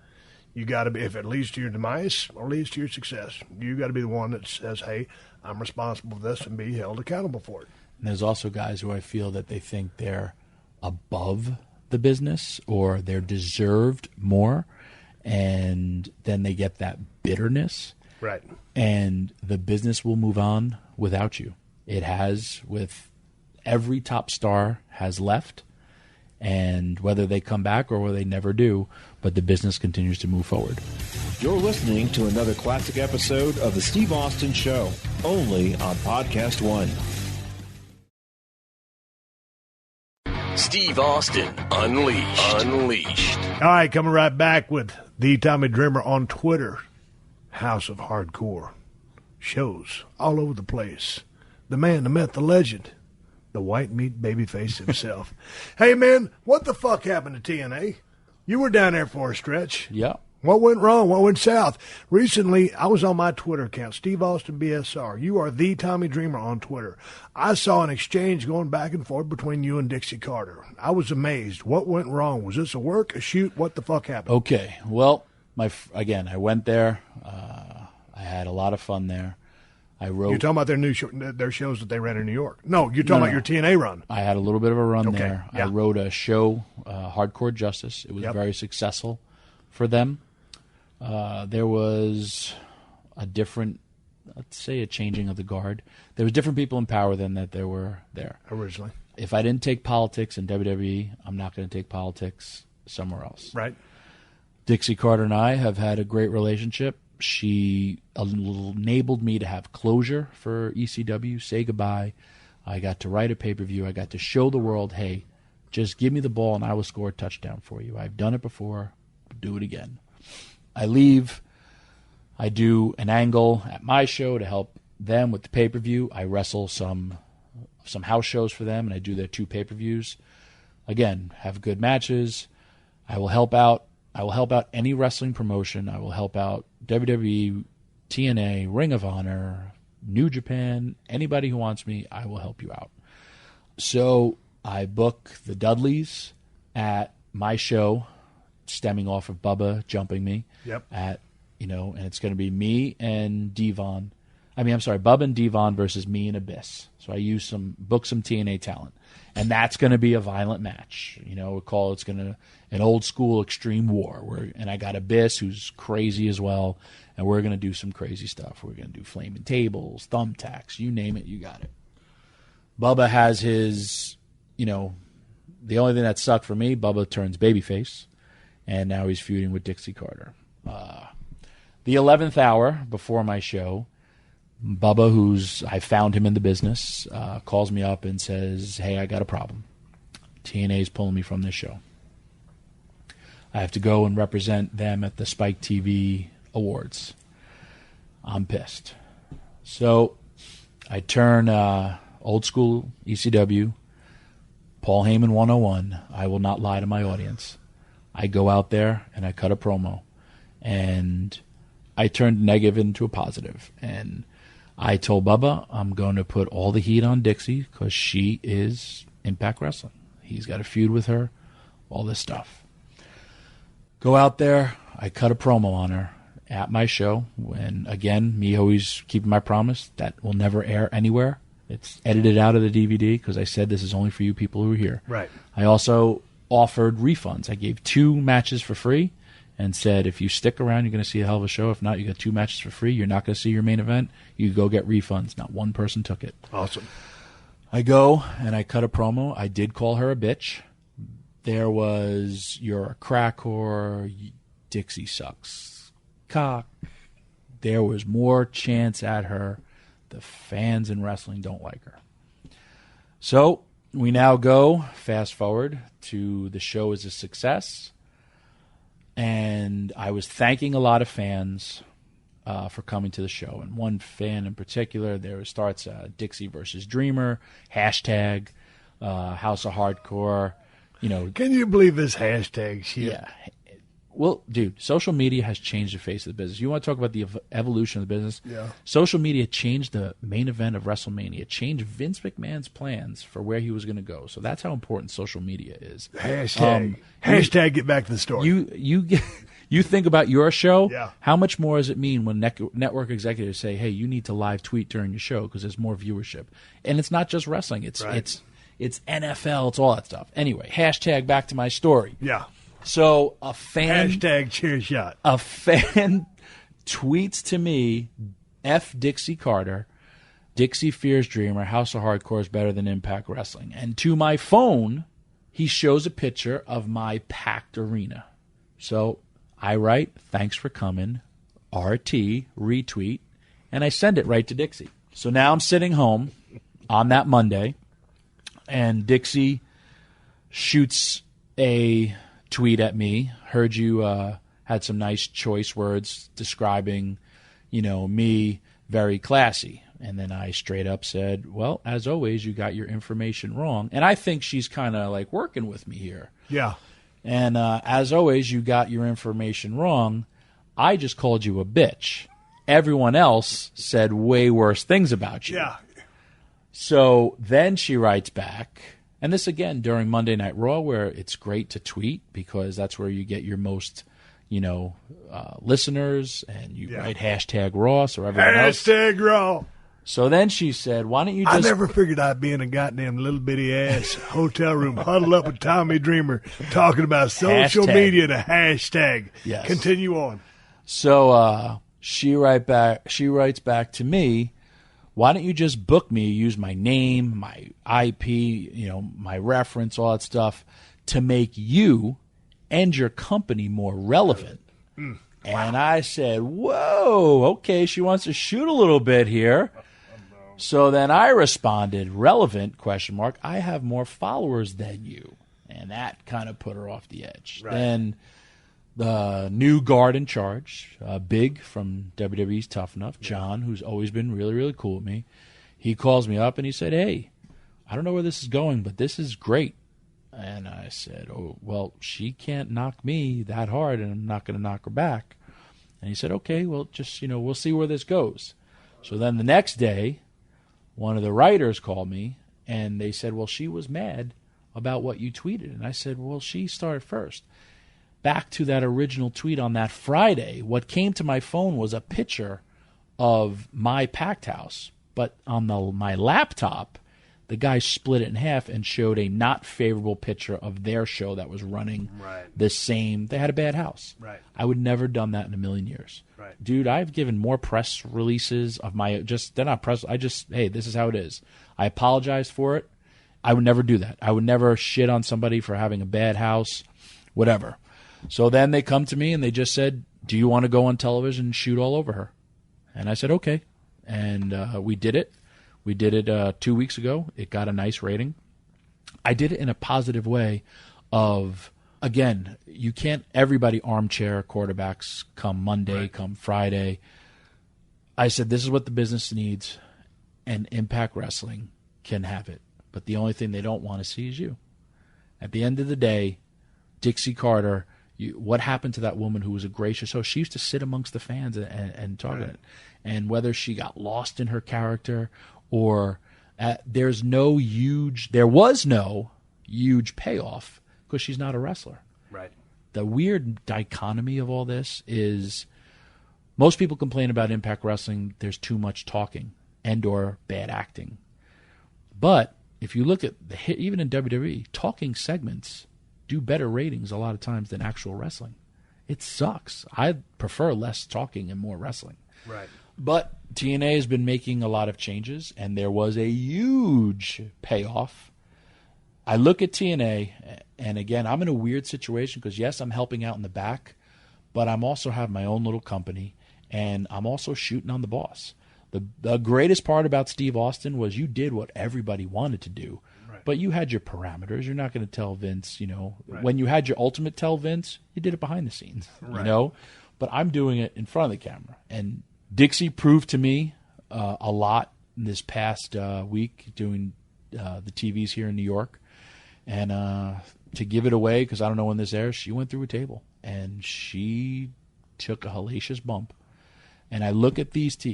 you got to be, if it leads to your demise or leads to your success, you got to be the one that says, hey, I'm responsible for this, and be held accountable for it. And there's also guys who I feel that they think they're above the business, or they're deserved more, and then they get that bitterness. Right. And the business will move on without you. It has, with every top star has left, and whether they come back or whether they never do, but the business continues to move forward. You're listening to another classic episode of The Steve Austin Show, only on PodcastOne. Steve Austin Unleashed. All right, coming right back with the Tommy Dreamer on Twitter. House of Hardcore. Shows all over the place. The man, the myth, the legend. The white meat babyface himself. Hey, man, what the fuck happened to TNA? You were down there for a stretch. Yeah. What went wrong? What went south? Recently, I was on my Twitter account, Steve Austin BSR. You are the Tommy Dreamer on Twitter. I saw an exchange going back and forth between you and Dixie Carter. I was amazed. What went wrong? Was this a work, a shoot? What the fuck happened? Okay. Well, I went there. I had a lot of fun there. I wrote. You're talking about their shows that they ran in New York. No, you're talking about your TNA run. I had a little bit of a run there. Yeah. I wrote a show, Hardcore Justice. It was very successful for them. There was a different, let's say, a changing of the guard. There was different people in power than that there were there. Originally. If I didn't take politics in WWE, I'm not going to take politics somewhere else. Right. Dixie Carter and I have had a great relationship. She enabled me to have closure for ECW, say goodbye. I got to write a pay-per-view. I got to show the world, hey, just give me the ball and I will score a touchdown for you. I've done it before. Do it again. I leave. I do an angle at my show to help them with the pay-per-view. I wrestle some house shows for them, and I do their 2 pay-per-views. Again, have good matches. I will help out. I will help out any wrestling promotion. I will help out WWE, TNA, Ring of Honor, New Japan, anybody who wants me, I will help you out. So I book the Dudleys at my show, stemming off of Bubba jumping me. Yep. And it's going to be me and Devon. Bubba and Devon versus me and Abyss. So I book some TNA talent. And that's going to be a violent match. It's going to an old school extreme war. And I got Abyss, who's crazy as well. And we're going to do some crazy stuff. We're going to do flaming tables, thumbtacks, you name it, you got it. Bubba has his, the only thing that sucked for me, Bubba turns babyface. And now he's feuding with Dixie Carter. The 11th hour before my show, Bubba, I found him in the business, calls me up and says, hey, I got a problem. TNA's pulling me from this show. I have to go and represent them at the Spike TV Awards. I'm pissed. So I turn old school ECW, Paul Heyman 101. I will not lie to my audience. I go out there and I cut a promo. And I turned negative into a positive. And I told Bubba I'm going to put all the heat on Dixie because she is Impact Wrestling. He's got a feud with her, all this stuff. Go out there, I cut a promo on her at my show. And again, me always keeping my promise, that will never air anywhere. It's edited out of the DVD because I said this is only for you people who are here. Right. I also offered refunds. I gave 2 matches for free and said, if you stick around, you're going to see a hell of a show. If not, you got 2 matches for free. You're not going to see your main event. You go get refunds. Not one person took it. Awesome. I go and I cut a promo. I did call her a bitch. There was, you're a crack whore, Dixie sucks, cock. There was more chants at her. The fans in wrestling don't like her. So we now go, fast forward, to the show is a success. And I was thanking a lot of fans for coming to the show. And one fan in particular, there starts Dixie versus Dreamer, hashtag House of Hardcore. You know, can you believe this hashtag shit? Yeah. Well, dude, social media has changed the face of the business. You want to talk about the evolution of the business? Yeah. Social media changed the main event of WrestleMania. It changed Vince McMahon's plans for where he was going to go. So that's how important social media is. Hashtag get back to the story. You think about your show. Yeah. How much more does it mean when network executives say, "Hey, you need to live tweet during your show because there's more viewership." And it's not just wrestling. It's NFL. It's all that stuff. Anyway, hashtag back to my story. Yeah. So a fan hashtag chair shot. A fan tweets to me, F Dixie Carter, Dixie fears Dreamer, House of Hardcore is better than Impact Wrestling. And to my phone, he shows a picture of my packed arena. So I write, thanks for coming, RT, retweet, and I send it right to Dixie. So now I'm sitting home on that Monday, and Dixie shoots a tweet at me. Heard you had some nice choice words describing, me very classy. And then I straight up said, well, as always, you got your information wrong. And I think she's kind of like working with me here. Yeah. And as always, you got your information wrong. I just called you a bitch. Everyone else said way worse things about you. Yeah. So then she writes back, and this again during Monday Night Raw, where it's great to tweet because that's where you get your most, listeners, and you write hashtag Raw, so everyone else. Hashtag Raw. So then she said, why don't you just... I never figured I'd be in a goddamn little bitty ass hotel room huddled up with Tommy Dreamer talking about social media to hashtag. Yes. Continue on. So she writes back to me, why don't you just book me, use my name, my IP, my reference, all that stuff, to make you and your company more relevant. Wow. And I said, whoa, okay, she wants to shoot a little bit here. So then I responded, relevant, ? I have more followers than you. And that kind of put her off the edge. Right. Then the new guard in charge, Big from WWE's Tough Enough, John, who's always been really, really cool with me, he calls me up and he said, hey, I don't know where this is going, but this is great. And I said, oh, well, she can't knock me that hard, and I'm not going to knock her back. And he said, okay, well, just, we'll see where this goes. So then the next day, one of the writers called me, and they said, well, she was mad about what you tweeted. And I said, well, she started first. Back to that original tweet on that Friday, what came to my phone was a picture of my packed house. But on my laptop, the guy split it in half and showed a not favorable picture of their show that was running the same. They had a bad house. Right. I would never have done that in a million years. Right. Dude, I've given more press releases of they're not press. Hey, this is how it is. I apologize for it. I would never do that. I would never shit on somebody for having a bad house, whatever. So then they come to me and they just said, do you want to go on television and shoot all over her? And I said, okay. And we did it. We did it 2 weeks ago. It got a nice rating. I did it in a positive way of, again, you can't everybody armchair quarterbacks come Monday, come Friday. I said, this is what the business needs, and Impact Wrestling can have it. But the only thing they don't want to see is you. At the end of the day, Dixie Carter, what happened to that woman who was a gracious host? She used to sit amongst the fans and talk about it. And whether she got lost in her character or there was no huge payoff because she's not a wrestler. Right. The weird dichotomy of all this is most people complain about Impact Wrestling. There's too much talking and or bad acting. But if you look at even in WWE, talking segments do better ratings a lot of times than actual wrestling. It sucks. I prefer less talking and more wrestling. Right. But TNA has been making a lot of changes, and there was a huge payoff. I look at TNA, and again, I'm in a weird situation because, yes, I'm helping out in the back, but I'm also have my own little company, and I'm also shooting on the boss. The greatest part about Steve Austin was you did what everybody wanted to do, right. But you had your parameters. You're not going to tell Vince, right. When you had your ultimate tell Vince, you did it behind the scenes, right. But I'm doing it in front of the camera. And Dixie proved to me a lot in this past week doing the TVs here in New York. And to give it away, because I don't know when this airs, she went through a table, and she took a hellacious bump. And I look at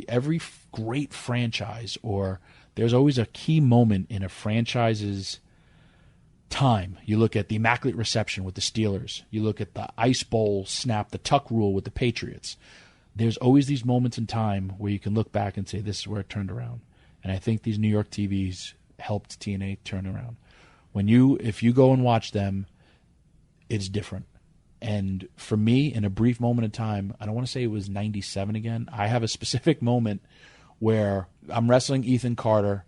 every great franchise, or there's always a key moment in a franchise's time. You look at the Immaculate Reception with the Steelers. You look at the Ice Bowl snap, the Tuck Rule with the Patriots. There's always these moments in time where you can look back and say, this is where it turned around. And I think these New York TVs helped TNA turn around. If you go and watch them, it's different. And for me, in a brief moment of time, I don't want to say it was 97 again. I have a specific moment where I'm wrestling Ethan Carter,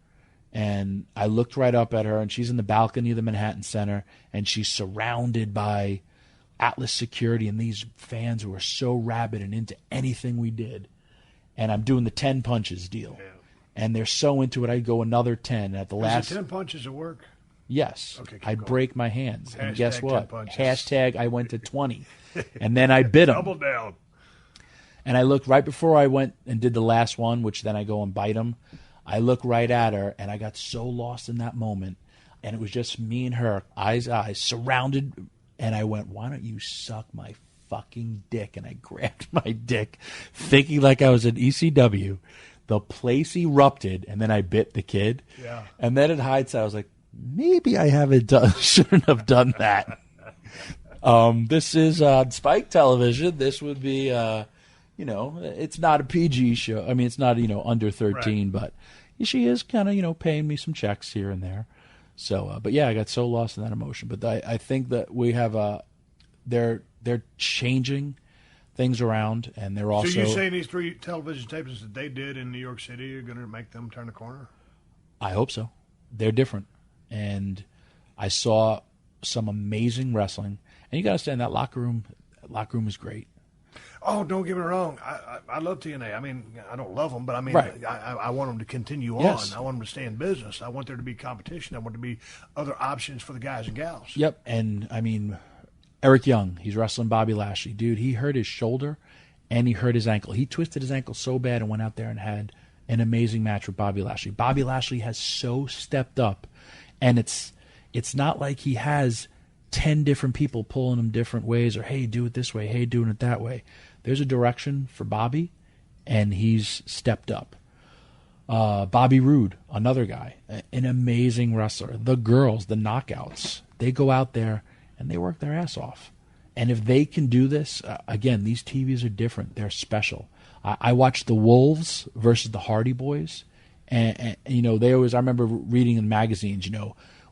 and I looked right up at her, and she's in the balcony of the Manhattan Center, and she's surrounded by Atlas security and these fans who are so rabid and into anything we did. And I'm doing the 10 punches deal. Yeah. And they're so into it, I go another 10. At the last 10 punches at work? Yes. Okay, I break my hands. And guess what? # I went to 20. And then I bit him. Double down. And I looked right before I went and did the last one, which then I go and bite him. I look right at her, and I got so lost in that moment. And it was just me and her, eyes, surrounded. And I went, why don't you suck my fucking dick? And I grabbed my dick, thinking like I was in ECW. The place erupted, and then I bit the kid. Yeah. And then in hindsight, I was like, maybe I shouldn't have done that. This is on Spike Television. This would be, it's not a PG show. I mean, it's not, under 13, right. But she is kind of, paying me some checks here and there. So, but yeah, I got so lost in that emotion. But I think that we have they're changing things around, and they're also. So you're saying these 3 television tapings that they did in New York City are going to make them turn the corner? I hope so. They're different. And I saw some amazing wrestling. And you got to understand that locker room is great. Oh, don't get me wrong. I love TNA. I mean, I don't love them, but I mean, right. I want them to continue yes. on. I want them to stay in business. I want there to be competition. I want there to be other options for the guys and gals. Yep. And, I mean, Eric Young, he's wrestling Bobby Lashley. Dude, he hurt his shoulder and he hurt his ankle. He twisted his ankle so bad and went out there and had an amazing match with Bobby Lashley. Bobby Lashley has so stepped up. And it's not like he has 10 different people pulling him different ways or, hey, do it this way, hey, doing it that way. There's a direction for Bobby, and he's stepped up. Bobby Roode, another guy, an amazing wrestler. The girls, the knockouts, they go out there and they work their ass off. And if they can do this, again, these TVs are different. They're special. I watched the Wolves versus the Hardy Boys. And they always, I remember reading in magazines,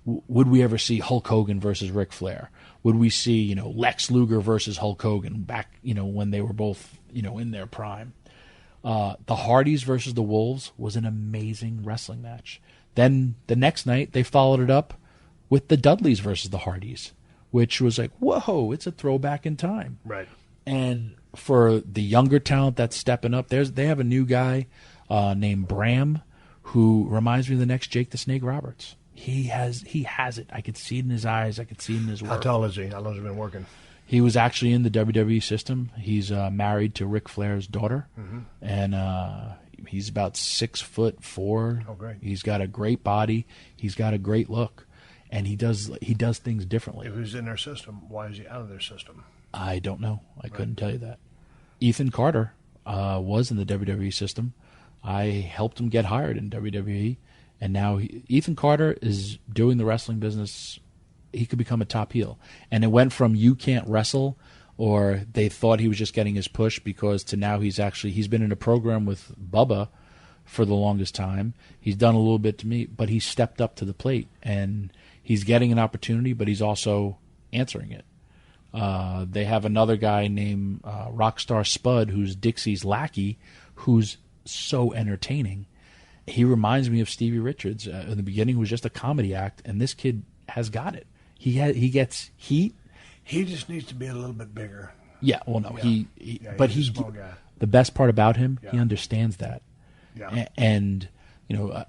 would we ever see Hulk Hogan versus Ric Flair? Would we see, Lex Luger versus Hulk Hogan back, when they were both, in their prime? The Hardys versus the Wolves was an amazing wrestling match. Then the next night, they followed it up with the Dudleys versus the Hardys, which was like, whoa, it's a throwback in time. Right. And for the younger talent that's stepping up, they have a new guy named Bram, who reminds me of the next Jake the Snake Roberts. He has it. I could see it in his eyes. I could see it in his work. How tall is he? How long has he been working? He was actually in the WWE system. He's married to Ric Flair's daughter, and he's about 6'4". Oh, great! He's got a great body. He's got a great look, and he does things differently. If he's in their system, why is he out of their system? I don't know. I couldn't tell you that. Ethan Carter was in the WWE system. I helped him get hired in WWE, and now Ethan Carter is doing the wrestling business. He could become a top heel. And it went from you can't wrestle, or they thought he was just getting his push, because to now he's been in a program with Bubba for the longest time. He's done a little bit to me, but he stepped up to the plate, and he's getting an opportunity, but he's also answering it. They have another guy named Rockstar Spud, who's Dixie's lackey, who's so entertaining. He reminds me of Stevie Richards. In the beginning, he was just a comedy act, and this kid has got it. He gets heat. He just needs to be a little bit bigger. Yeah, well, no, Yeah. But he's a small guy. The best part about him, he Yeah. understands that. Yeah. And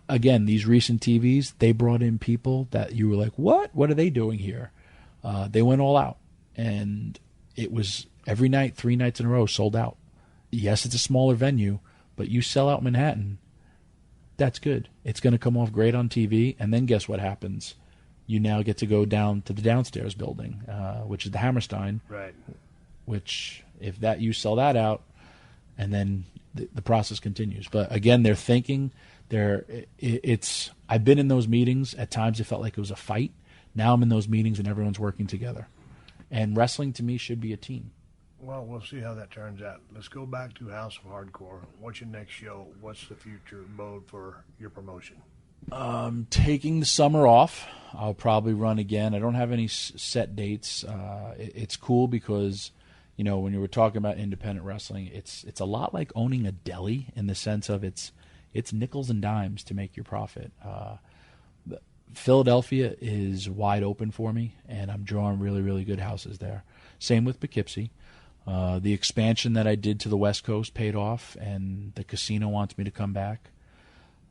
again, these recent TVs, they brought in people that you were like, what? What are they doing here? They went all out, and it was every night, 3 nights in a row, sold out. Yes, it's a smaller venue, but you sell out Manhattan, that's good. It's going to come off great on TV, and then guess what happens? You now get to go down to the downstairs building, which is the Hammerstein. Right. Which, if that you sell that out, and then the process continues. But again, they're thinking. I've been in those meetings. At times, it felt like it was a fight. Now I'm in those meetings, and everyone's working together. And wrestling, to me, should be a team. Well, we'll see how that turns out. Let's go back to House of Hardcore. What's your next show? What's the future mode for your promotion? Taking the summer off. I'll probably run again. I don't have any set dates. It's cool because, when you were talking about independent wrestling, it's a lot like owning a deli in the sense of it's nickels and dimes to make your profit. Philadelphia is wide open for me, and I'm drawing really, really good houses there. Same with Poughkeepsie. The expansion that I did to the West Coast paid off, and the casino wants me to come back.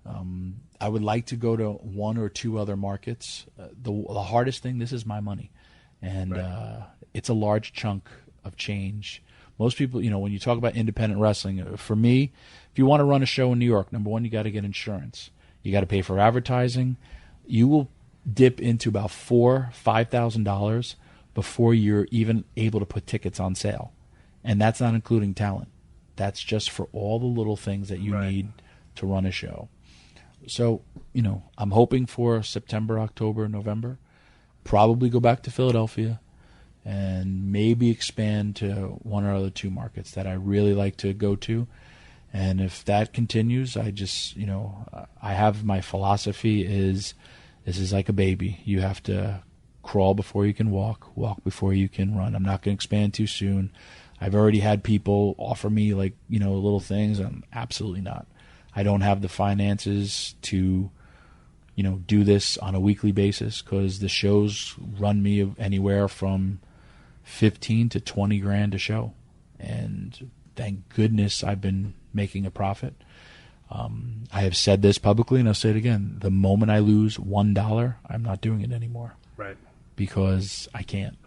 I would like to go to 1 or 2 other markets. The hardest thing, this is my money, and right. It's a large chunk of change. Most people, when you talk about independent wrestling, for me, if you want to run a show in New York, number one, you got to get insurance. You got to pay for advertising. You will dip into about $4,000-$5,000 before you're even able to put tickets on sale, and that's not including talent. That's just for all the little things that you need to run a show. So, I'm hoping for September, October, November. Probably go back to Philadelphia and maybe expand to 1 or other 2 markets that I really like to go to. And if that continues, I just, I have my philosophy is this is like a baby. You have to crawl before you can walk before you can run. I'm not going to expand too soon. I've already had people offer me little things. I'm absolutely not. I don't have the finances to, do this on a weekly basis because the shows run me anywhere from $15,000 to $20,000 a show, and thank goodness I've been making a profit. I have said this publicly, and I'll say it again: the moment I lose $1, I'm not doing it anymore. Right? Because I can't.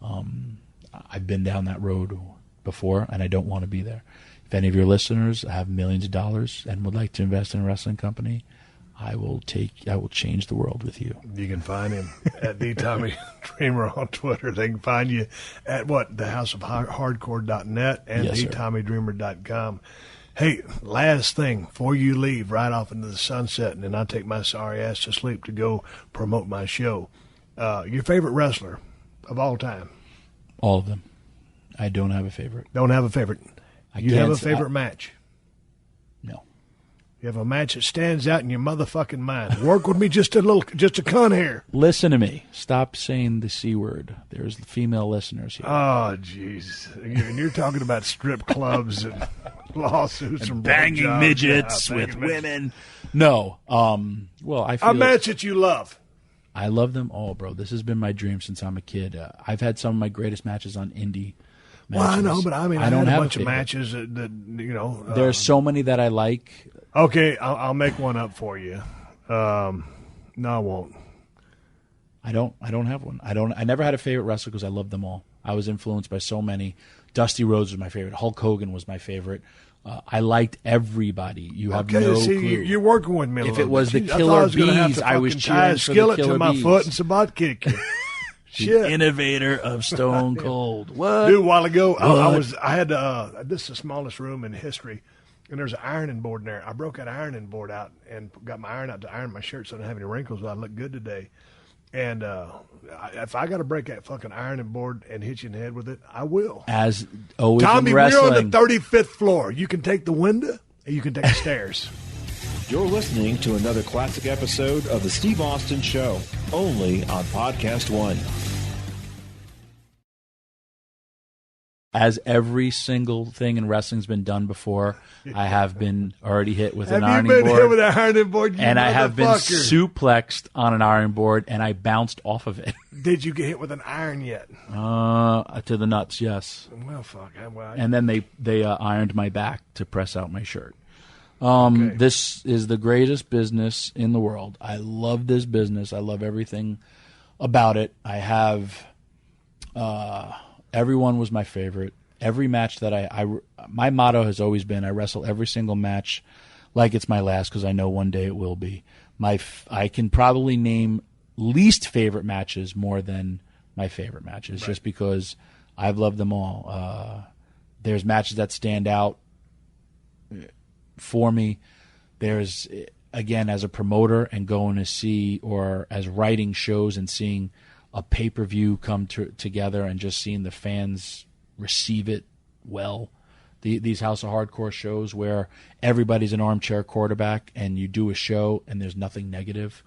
I've been down that road before, and I don't want to be there. If any of your listeners have millions of dollars and would like to invest in a wrestling company, I will change the world with you. You can find him at the Tommy Dreamer on Twitter. They can find you at thehouseofhardcore.net and thetommydreamer.com. Hey, last thing before you leave right off into the sunset, and then I take my sorry ass to sleep to go promote my show. Your favorite wrestler of all time? All of them. I don't have a favorite. Don't have a favorite. You have a favorite match? No. You have a match that stands out in your motherfucking mind. Work with me just a cunt here. Listen to me. Stop saying the C word. There's female listeners here. Oh, jeez. And you're talking about strip clubs and lawsuits and banging midgets with women. No. Well, I feel a match that you love. I love them all, bro. This has been my dream since I'm a kid. I've had some of my greatest matches on indie matches. Well, I know, but I don't have a bunch of matches that There's so many that I like. Okay, I'll make one up for you. No, I won't. I don't have one. I never had a favorite wrestler because I loved them all. I was influenced by so many. Dusty Rhodes was my favorite. Hulk Hogan was my favorite. I liked everybody. You have no clue. You're working with me. If it was the Killer Bees, I was cheering for the Killer Bees. To my foot and Sabat kick you. Shit. Innovator of Stone Cold. What? Dude, a while ago, I had this is the smallest room in history, and there's an ironing board in there. I broke that ironing board out and got my iron out to iron my shirt so I don't have any wrinkles. So I look good today. And if I got to break that fucking ironing board and hit you in the head with it, I will. As always Tommy, in wrestling. we're on the 35th floor. You can take the window, or you can take the stairs. You're listening to another classic episode of The Steve Austin Show, only on PodcastOne. as every single thing in wrestling's been done before, I have been already hit with an ironing board. Have you been hit with an ironing board, you and I have been motherfucker? suplexed on an iron board, and I bounced off of it. Did you get hit with an iron yet? To the nuts, yes. Well, fuck. And then they ironed my back to press out my shirt. Okay. This is the greatest business in the world. I love this business. I love everything about it. I have everyone was my favorite. Every match that my motto has always been I wrestle every single match like it's my last because I know one day it will be. I can probably name least favorite matches more than my favorite matches just because I've loved them all. There's matches that stand out for me. There's, again, as a promoter and going to see, or as writing shows and seeing a pay-per-view come together and just seeing the fans receive it well. These House of Hardcore shows where everybody's an armchair quarterback and you do a show and there's nothing negative,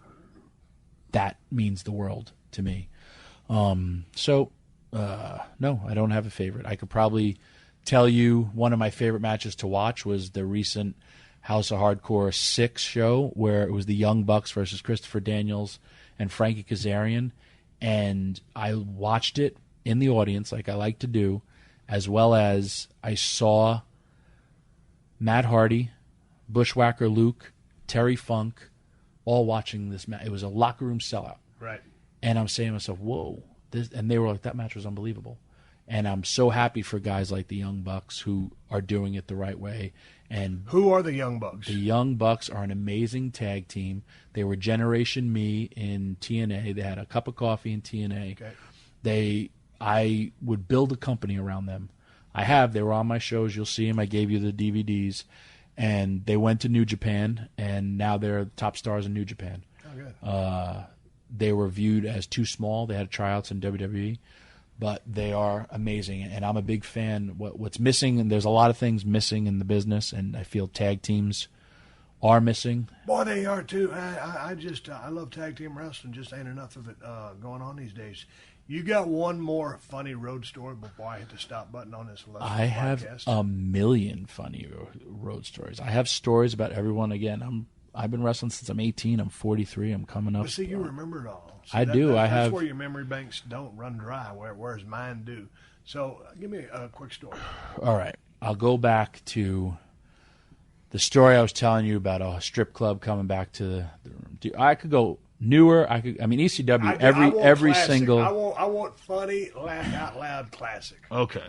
that means the world to me. No, I don't have a favorite. I could probably tell you one of my favorite matches to watch was the recent House of Hardcore 6 show where it was the Young Bucks versus Christopher Daniels and Frankie Kazarian. And I watched it in the audience like I like to do, as well as I saw Matt Hardy, Bushwhacker Luke, Terry Funk, all watching this match. It was a locker room sellout. Right. And I'm saying to myself, whoa. And they were like, that match was unbelievable. And I'm so happy for guys like the Young Bucks who are doing it the right way. And who are the Young Bucks? The Young Bucks are an amazing tag team. They were Generation Me in TNA. They had a cup of coffee in TNA. Okay. I would build a company around them. They were on my shows. You'll see them. I gave you the DVDs. And they went to New Japan, and now they're top stars in New Japan. Oh, good. They were viewed as too small. They had tryouts in WWE. But they are amazing, and I'm a big fan. What's missing, and there's a lot of things missing in the business, and I feel tag teams are missing. Boy, they are too. I love tag team wrestling. Just ain't enough of it going on these days. You got one more funny road story before I hit the stop button on this podcast? I have a million funny road stories. I have stories about everyone. Again, I've been wrestling since I'm 18. I'm 43. I'm coming up. But see, you remember it all. See, I do. That's where your memory banks don't run dry, whereas mine do. So give me a quick story. All right. I'll go back to the story I was telling you about a strip club coming back to the room. I could go newer. ECW, every classic. single. I want funny, laugh out loud classic. Okay.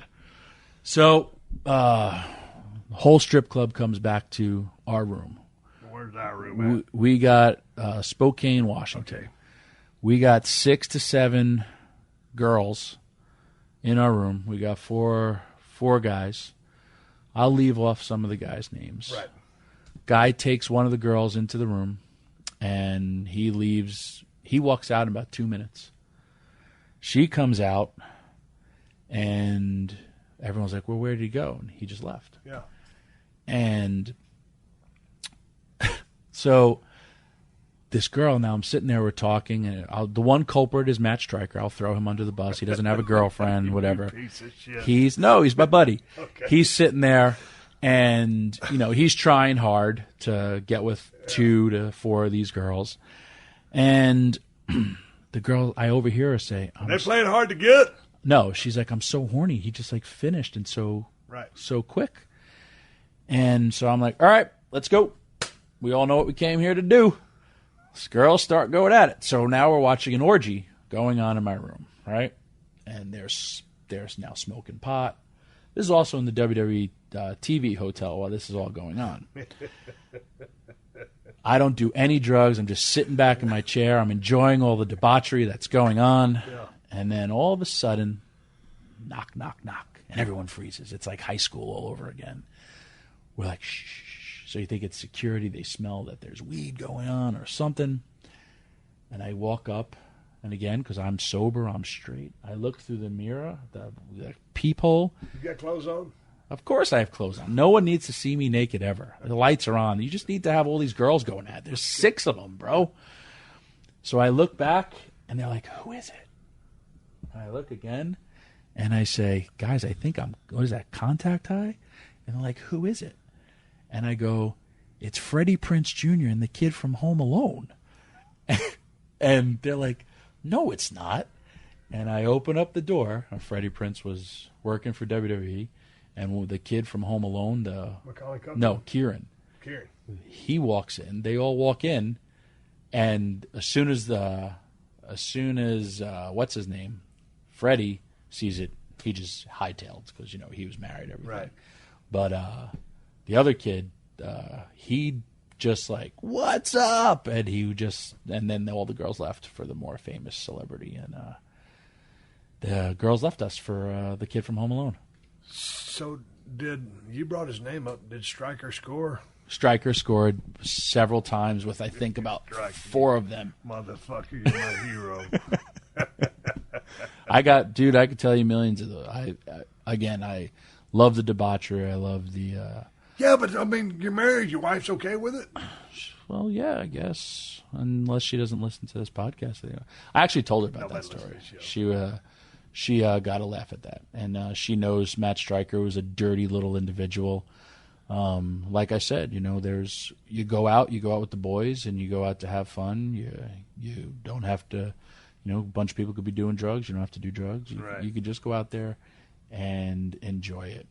So, whole strip club comes back to our room. Where's our room at? We got Spokane, Washington. Okay. We got 6 to 7 girls in our room. We got four guys. I'll leave off some of the guys' names. Right. Guy takes one of the girls into the room, and he leaves. He walks out in about 2 minutes. She comes out, and everyone's like, well, where did he go? And he just left. Yeah. And so this girl, now I'm sitting there, we're talking, and the one culprit is Matt Stryker. I'll throw him under the bus. He doesn't have a girlfriend, whatever. Piece of shit. He's my buddy. Okay. He's sitting there, and he's trying hard to get with 2 to 4 of these girls. And the girl, I overhear her say, They playing hard to get? No, she's like, I'm so horny. He just finished and so quick. And so I'm like, all right, let's go. We all know what we came here to do. These girls start going at it. So now we're watching an orgy going on in my room, right? And there's now smoking pot. This is also in the WWE TV hotel while this is all going on. I don't do any drugs. I'm just sitting back in my chair. I'm enjoying all the debauchery that's going on. Yeah. And then all of a sudden, knock, knock, knock. And everyone freezes. It's like high school all over again. We're like, shh. So you think it's security. They smell that there's weed going on or something. And I walk up, and again, because I'm sober, I'm straight. I look through the mirror, the peephole. You got clothes on? Of course I have clothes on. No one needs to see me naked ever. The lights are on. You just need to have all these girls going at it. There's 6 of them, bro. So I look back, and they're like, who is it? And I look again, And I say, guys, I think what is that, contact high? And they're like, who is it? And I go, it's Freddie Prinze Jr. and the kid from Home Alone. And they're like, no, it's not. And I open up the door. Freddie Prinze was working for WWE. And the kid from Home Alone, Kieran. He walks in. They all walk in. And as soon as what's his name? Freddie sees it, he just hightailed because, he was married, everything. Right. But the other kid, he just like, what's up? And and then all the girls left for the more famous celebrity. And the girls left us for the kid from Home Alone. So you brought his name up. Did Stryker score? Stryker scored several times with, I think, about 4 of them. Motherfucker, you're my hero. I could tell you millions of those. I love the debauchery. I love the... Yeah, but, you're married. Your wife's okay with it? Well, yeah, I guess. Unless she doesn't listen to this podcast. I actually told her about that story. She got a laugh at that. And she knows Matt Stryker was a dirty little individual. Like I said, you go out with the boys and you go out to have fun. You don't have to, a bunch of people could be doing drugs. You don't have to do drugs. You could just go out there and enjoy it.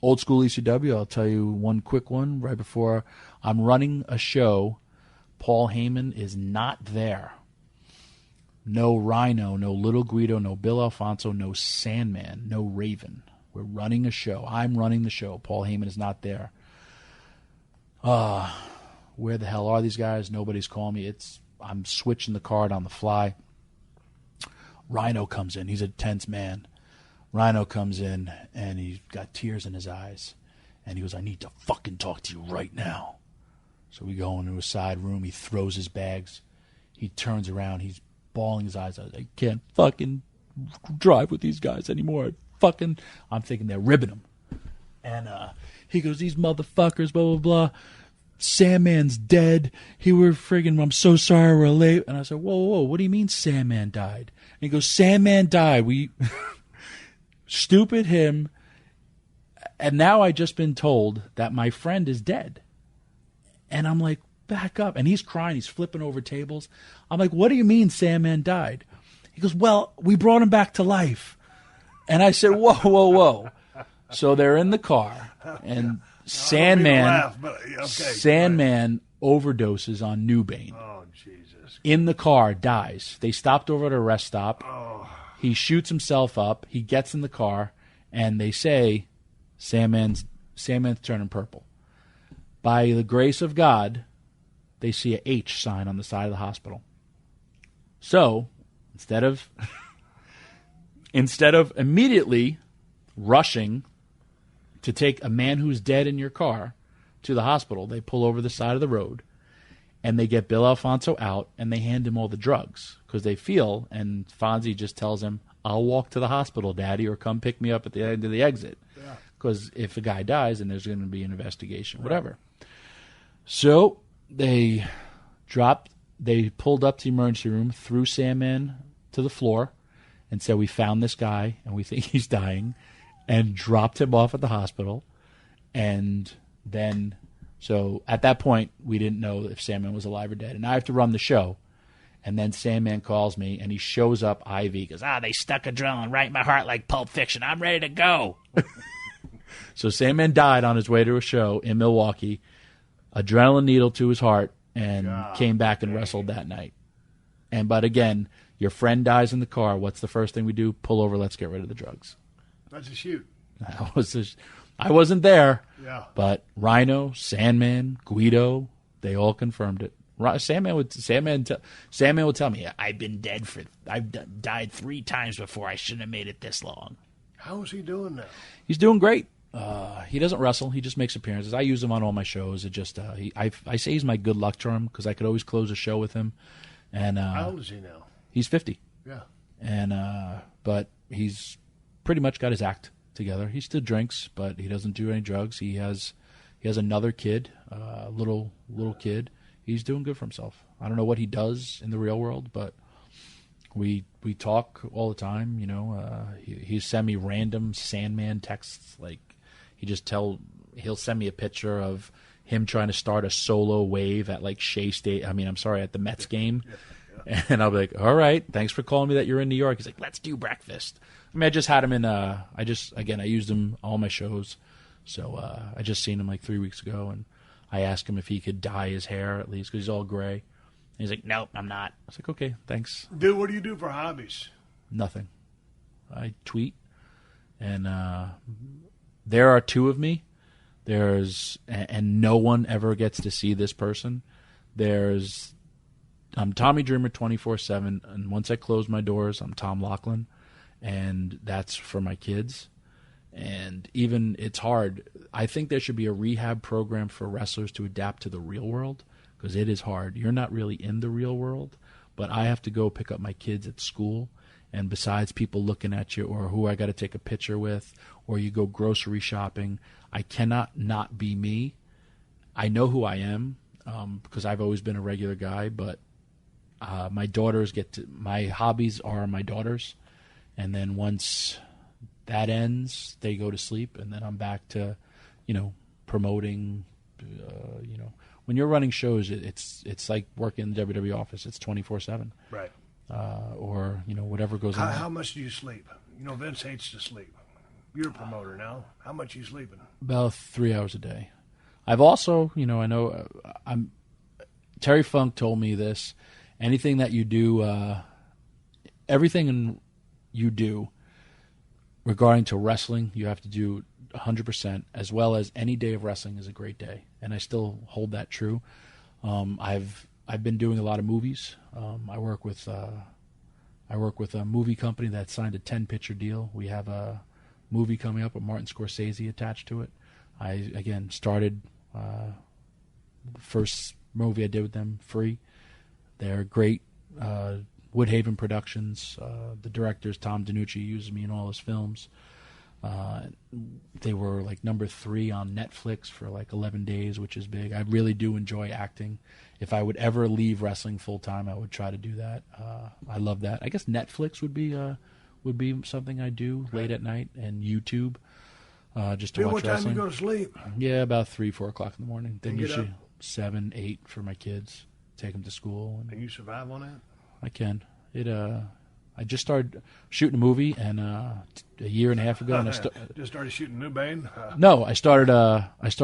Old school ECW, I'll tell you one quick one right before I'm running a show. Paul Heyman is not there. No Rhino, no Little Guido, no Bill Alfonso, no Sandman, no Raven. We're running a show. I'm running the show. Paul Heyman is not there. Where the hell are these guys? Nobody's calling me. I'm switching the card on the fly. Rhino comes in. He's a tense man. Rhino comes in, and he's got tears in his eyes. And he goes, I need to fucking talk to you right now. So we go into a side room. He throws his bags. He turns around. He's bawling his eyes out. I can't fucking drive with these guys anymore. I'm thinking they're ribbing him. And he goes, these motherfuckers, blah, blah, blah. Sandman's dead. I'm so sorry we're late. And I said, whoa, what do you mean Sandman died? And he goes, Sandman died. Stupid him. And now I just been told that my friend is dead. And I'm like, back up. And he's crying. He's flipping over tables. I'm like, what do you mean Sandman died? He goes, well, we brought him back to life. And I said, whoa. So they're in the car, and Sandman overdoses on Newbane. Oh, Jesus. In the car, dies. They stopped over at a rest stop. Oh. He shoots himself up. He gets in the car, and they say Sandman's turning purple. By the grace of God, they see a H sign on the side of the hospital. So instead of immediately rushing to take a man who's dead in your car to the hospital, they pull over the side of the road, and they get Bill Alfonso out, and they hand him all the drugs because they feel, and Fonzie just tells him, I'll walk to the hospital, Daddy, or come pick me up at the end of the exit. Because if a guy dies, then there's going to be an investigation, whatever. So they pulled up to the emergency room, threw Sandman to the floor, and said, we found this guy, and we think he's dying, and dropped him off at the hospital. And then, so at that point, we didn't know if Sandman was alive or dead. And I have to run the show. And then Sandman calls me, and he shows up IV. He goes, they stuck adrenaline right in my heart like Pulp Fiction. I'm ready to go. So Sandman died on his way to a show in Milwaukee, adrenaline needle to his heart, and came back and wrestled that night. But again, your friend dies in the car. What's the first thing we do? Pull over. Let's get rid of the drugs. That's a shoot. I wasn't there. Yeah. But Rhino, Sandman, Guido, they all confirmed it. Sandman would tell me, I've died 3 times before. I shouldn't have made it this long. How is he doing now? He's doing great. He doesn't wrestle. He just makes appearances. I use him on all my shows. It just I say he's my good luck charm because I could always close a show with him. And how old is he now? He's 50. Yeah. And but he's pretty much got his act together. He still drinks, but he doesn't do any drugs. He has another kid, little kid. He's doing good for himself. I don't know what he does in the real world, but We talk all the time. He send me random Sandman texts. Like he'll send me a picture of him trying to start a solo wave at like Shea State. I mean, I'm sorry, at the Mets game. Yeah. And I'll be like, all right, thanks for calling me that you're in New York. He's like, let's do breakfast. I mean, I just had him in. I used him all my shows. So I just seen him like 3 weeks ago, and I asked him if he could dye his hair at least because he's all gray. And he's like, nope, I'm not. I was like, okay, thanks. Dude, what do you do for hobbies? Nothing. I tweet, and there are two of me. And no one ever gets to see this person. I'm Tommy Dreamer 24/7, and once I close my doors, I'm Tom Laughlin, and that's for my kids. And even it's hard. I think there should be a rehab program for wrestlers to adapt to the real world because it is hard. You're not really in the real world, but I have to go pick up my kids at school. And besides people looking at you or who I got to take a picture with or you go grocery shopping, I cannot not be me. I know who I am because I've always been a regular guy, but my daughters my hobbies are my daughters. And then once that ends, they go to sleep, and then I'm back to, promoting. When you're running shows, it's like working in the WWE office. It's 24/7. Right. Or whatever goes on. How much do you sleep? Vince hates to sleep. You're a promoter now. How much are you sleeping? About 3 hours a day. I've also, I know, Terry Funk told me this. Anything that you do, everything you do regarding to wrestling, you have to do 100%, as well as any day of wrestling is a great day, and I still hold that true. I've been doing a lot of movies. I work with a movie company that signed a 10-picture deal. We have a movie coming up with Martin Scorsese attached to it. I again started the first movie I did with them free. They're great. Woodhaven Productions. The director's Tom DiNucci, uses me in all his films. They were like number 3 on Netflix for like 11 days, which is big. I really do enjoy acting. If I would ever leave wrestling full time, I would try to do that. I love that. I guess Netflix would be something I do late at night, and YouTube just to watch wrestling. What time do you go to sleep? Yeah, about 3, 4 o'clock in the morning. Then usually up? 7, 8 for my kids. Take them to school. And you survive on that? I can. I just started shooting a movie, and a year and a half ago, and just started shooting New Bane. No, I started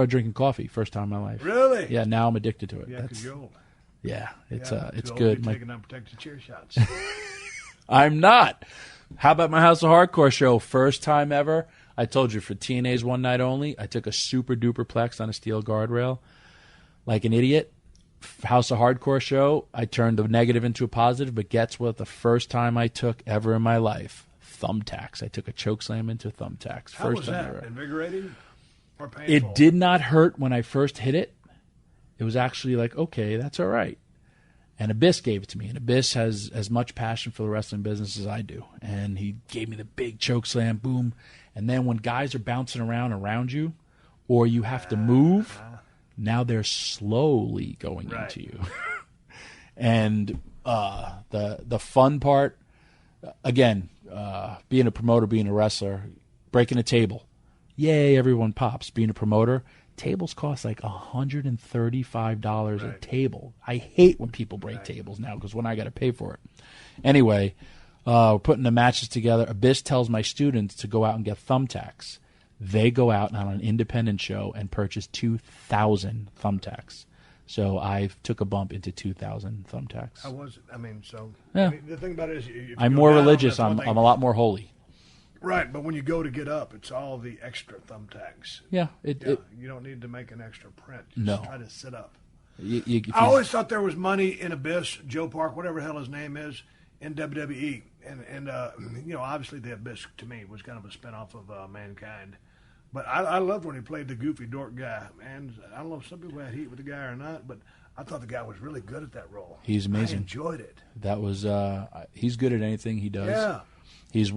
drinking coffee first time in my life. Really? Yeah. Now I'm addicted to it. Yeah, because you're old. Yeah, it's too good. Old, taking unprotected chair shots. I'm not. How about my House of Hardcore show? First time ever. I told you for TNA's one night only. I took a super duper plex on a steel guardrail, like an idiot. House of Hardcore show, I turned the negative into a positive, but guess what? The first time I took ever in my life, thumbtacks. I took a choke slam into thumbtacks. How was that? Ever. Invigorating or painful? It did not hurt when I first hit it. It was actually like, okay, that's all right. And Abyss gave it to me, and Abyss has as much passion for the wrestling business as I do. And he gave me the big choke slam, boom. And then when guys are bouncing around you, or you have to move, now they're slowly going into you. And the fun part, again, being a promoter, being a wrestler, breaking a table. Yay, everyone pops. Being a promoter, tables cost like $135 a table. I hate when people break tables now because when I got to pay for it. Anyway, we're putting the matches together. Abyss tells my students to go out and get thumbtacks. They go out on an independent show and purchase 2,000 thumbtacks. So I took a bump into 2,000 thumbtacks. How was it? Yeah. The thing about it is, if I'm more religious. I'm a lot more holy. Right, but when you go to get up, it's all the extra thumbtacks. Yeah. You don't need to make an extra print. Just try to sit up. I always thought there was money in Abyss, Joe Park, whatever the hell his name is, in WWE. And obviously the Abyss, to me, was kind of a spinoff of Mankind. But I loved when he played the goofy dork guy. Man, I don't know if some people had heat with the guy or not, but I thought the guy was really good at that role. He's amazing. I enjoyed it. That was he's good at anything he does. Yeah. He's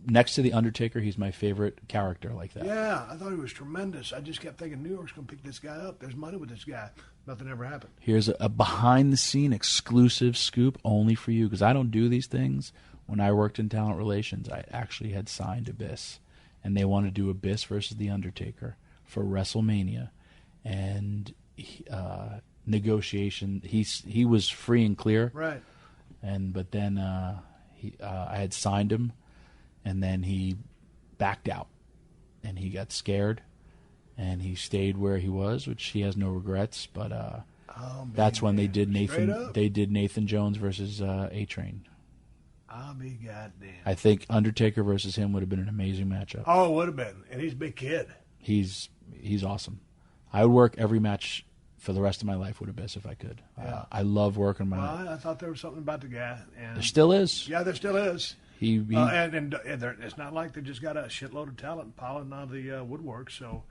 next to the Undertaker. He's my favorite character like that. Yeah, I thought he was tremendous. I just kept thinking New York's going to pick this guy up. There's money with this guy. Nothing ever happened. Here's a behind-the-scene exclusive scoop only for you, because I don't do these things. When I worked in talent relations, I actually had signed Abyss, and they wanted to do Abyss versus the Undertaker for WrestleMania, and negotiation. He was free and clear, right? But then I had signed him, and then he backed out, and he got scared, and he stayed where he was, which he has no regrets. But that's when they did Nathan Jones versus A-Train. I'll be goddamn. I think Undertaker versus him would have been an amazing matchup. Oh, it would have been, and he's a big kid. He's awesome. I would work every match for the rest of my life with Abyss if I could. Yeah. I love working my. Well, I thought there was something about the guy. And there still is. Yeah, there still is. And it's not like they just got a shitload of talent piling out of the woodwork. So,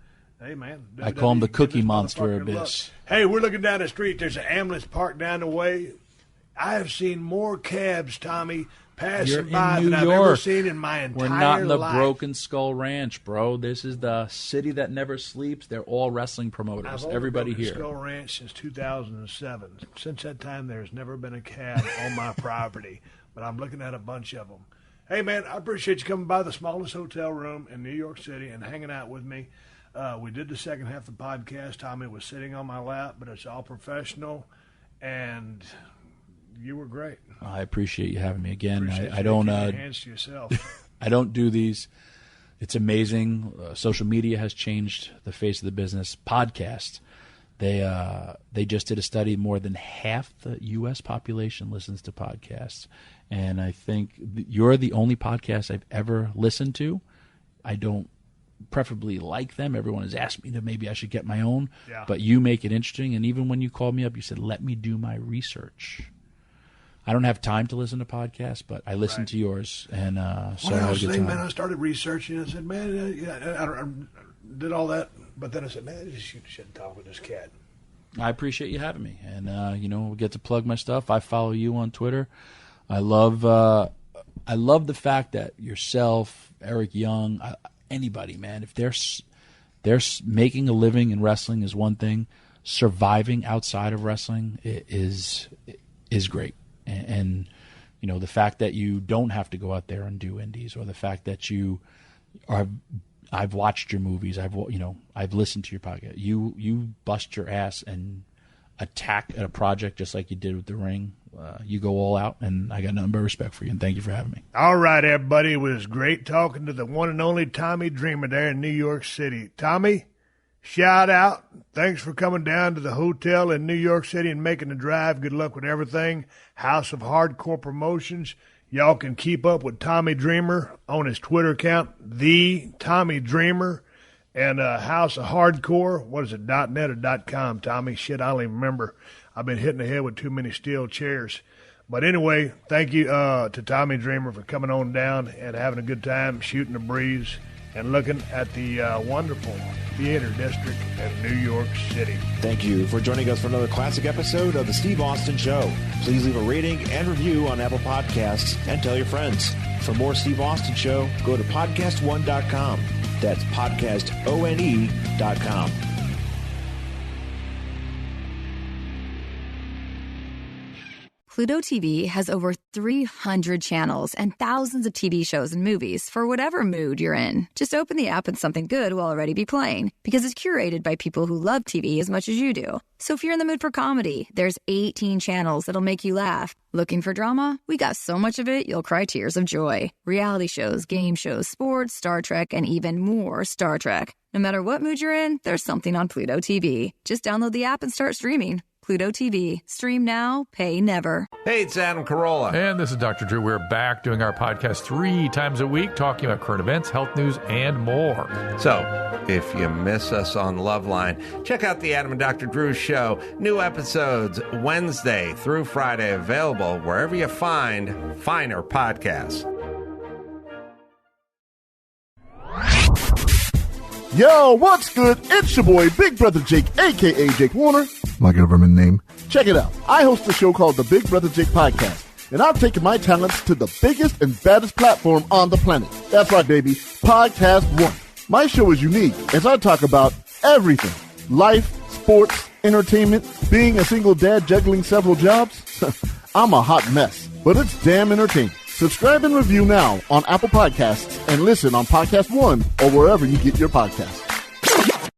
hey, man. I call him the Cookie Monster Abyss. Hey, we're looking down the street. There's an ambulance parked down the way. I have seen more cabs, Tommy, passing by than I've ever seen in my entire life. We're not in the Broken Skull Ranch, bro. This is the city that never sleeps. They're all wrestling promoters. Everybody here. I've owned Broken Skull Ranch since 2007. Since that time, there's never been a cab on my property, but I'm looking at a bunch of them. Hey, man, I appreciate you coming by the smallest hotel room in New York City and hanging out with me. We did the second half of the podcast. Tommy was sitting on my lap, but it's all professional, and you were great. I appreciate you having me again. I don't hands to yourself. I don't do these. It's amazing. Social media has changed the face of the business. Podcasts. They just did a study. More than half the U.S. population listens to podcasts, and I think you're the only podcast I've ever listened to. I don't preferably like them. Everyone has asked me that maybe I should get my own, but you make it interesting. And even when you called me up, you said, "Let me do my research." I don't have time to listen to podcasts, but I listen to yours, and so I was saying, man, I started researching. I said, man, I did all that, but then I said, man, you shouldn't talk with this cat. I appreciate you having me, and we get to plug my stuff. I follow you on Twitter. I love the fact that yourself, Eric Young, anybody, man, if they're making a living in wrestling is one thing. Surviving outside of wrestling is great. And the fact that you don't have to go out there and do indies, or the fact that I've watched your movies, I've listened to your podcast. You bust your ass and attack at a project just like you did with The Ring. You go all out, and I got nothing but respect for you, and thank you for having me. All right, everybody. It was great talking to the one and only Tommy Dreamer there in New York City. Tommy, shout out. Thanks for coming down to the hotel in New York City and making the drive. Good luck with everything. House of Hardcore Promotions. Y'all can keep up with Tommy Dreamer on his Twitter account, The Tommy Dreamer, and House of Hardcore. What is it, .net or .com, Tommy? Shit, I don't even remember. I've been hitting the head with too many steel chairs. But anyway, thank you to Tommy Dreamer for coming on down and having a good time, shooting the breeze, and looking at the wonderful theater district in New York City. Thank you for joining us for another classic episode of The Steve Austin Show. Please leave a rating and review on Apple Podcasts and tell your friends. For more Steve Austin Show, go to PodcastOne.com. That's PodcastOne.com. Pluto TV has over 300 channels and thousands of TV shows and movies for whatever mood you're in. Just open the app and something good will already be playing because it's curated by people who love TV as much as you do. So if you're in the mood for comedy, there's 18 channels that'll make you laugh. Looking for drama? We got so much of it, you'll cry tears of joy. Reality shows, game shows, sports, Star Trek, and even more Star Trek. No matter what mood you're in, there's something on Pluto TV. Just download the app and start streaming. Pluto TV. Stream now, pay never. Hey, it's Adam Carolla. And this is Dr. Drew. We're back doing our podcast 3 times a week, talking about current events, health news, and more. So, if you miss us on Loveline, check out the Adam and Dr. Drew Show. New episodes Wednesday through Friday, available wherever you find finer podcasts. Yo, what's good? It's your boy, Big Brother Jake, a.k.a. Jake Warner, my government name. Check it out. I host a show called the Big Brother Jake Podcast, and I've taken my talents to the biggest and baddest platform on the planet. That's right, baby. PodcastOne. My show is unique as I talk about everything. Life, sports, entertainment, being a single dad juggling several jobs. I'm a hot mess, but it's damn entertaining. Subscribe and review now on Apple Podcasts and listen on PodcastOne or wherever you get your podcasts.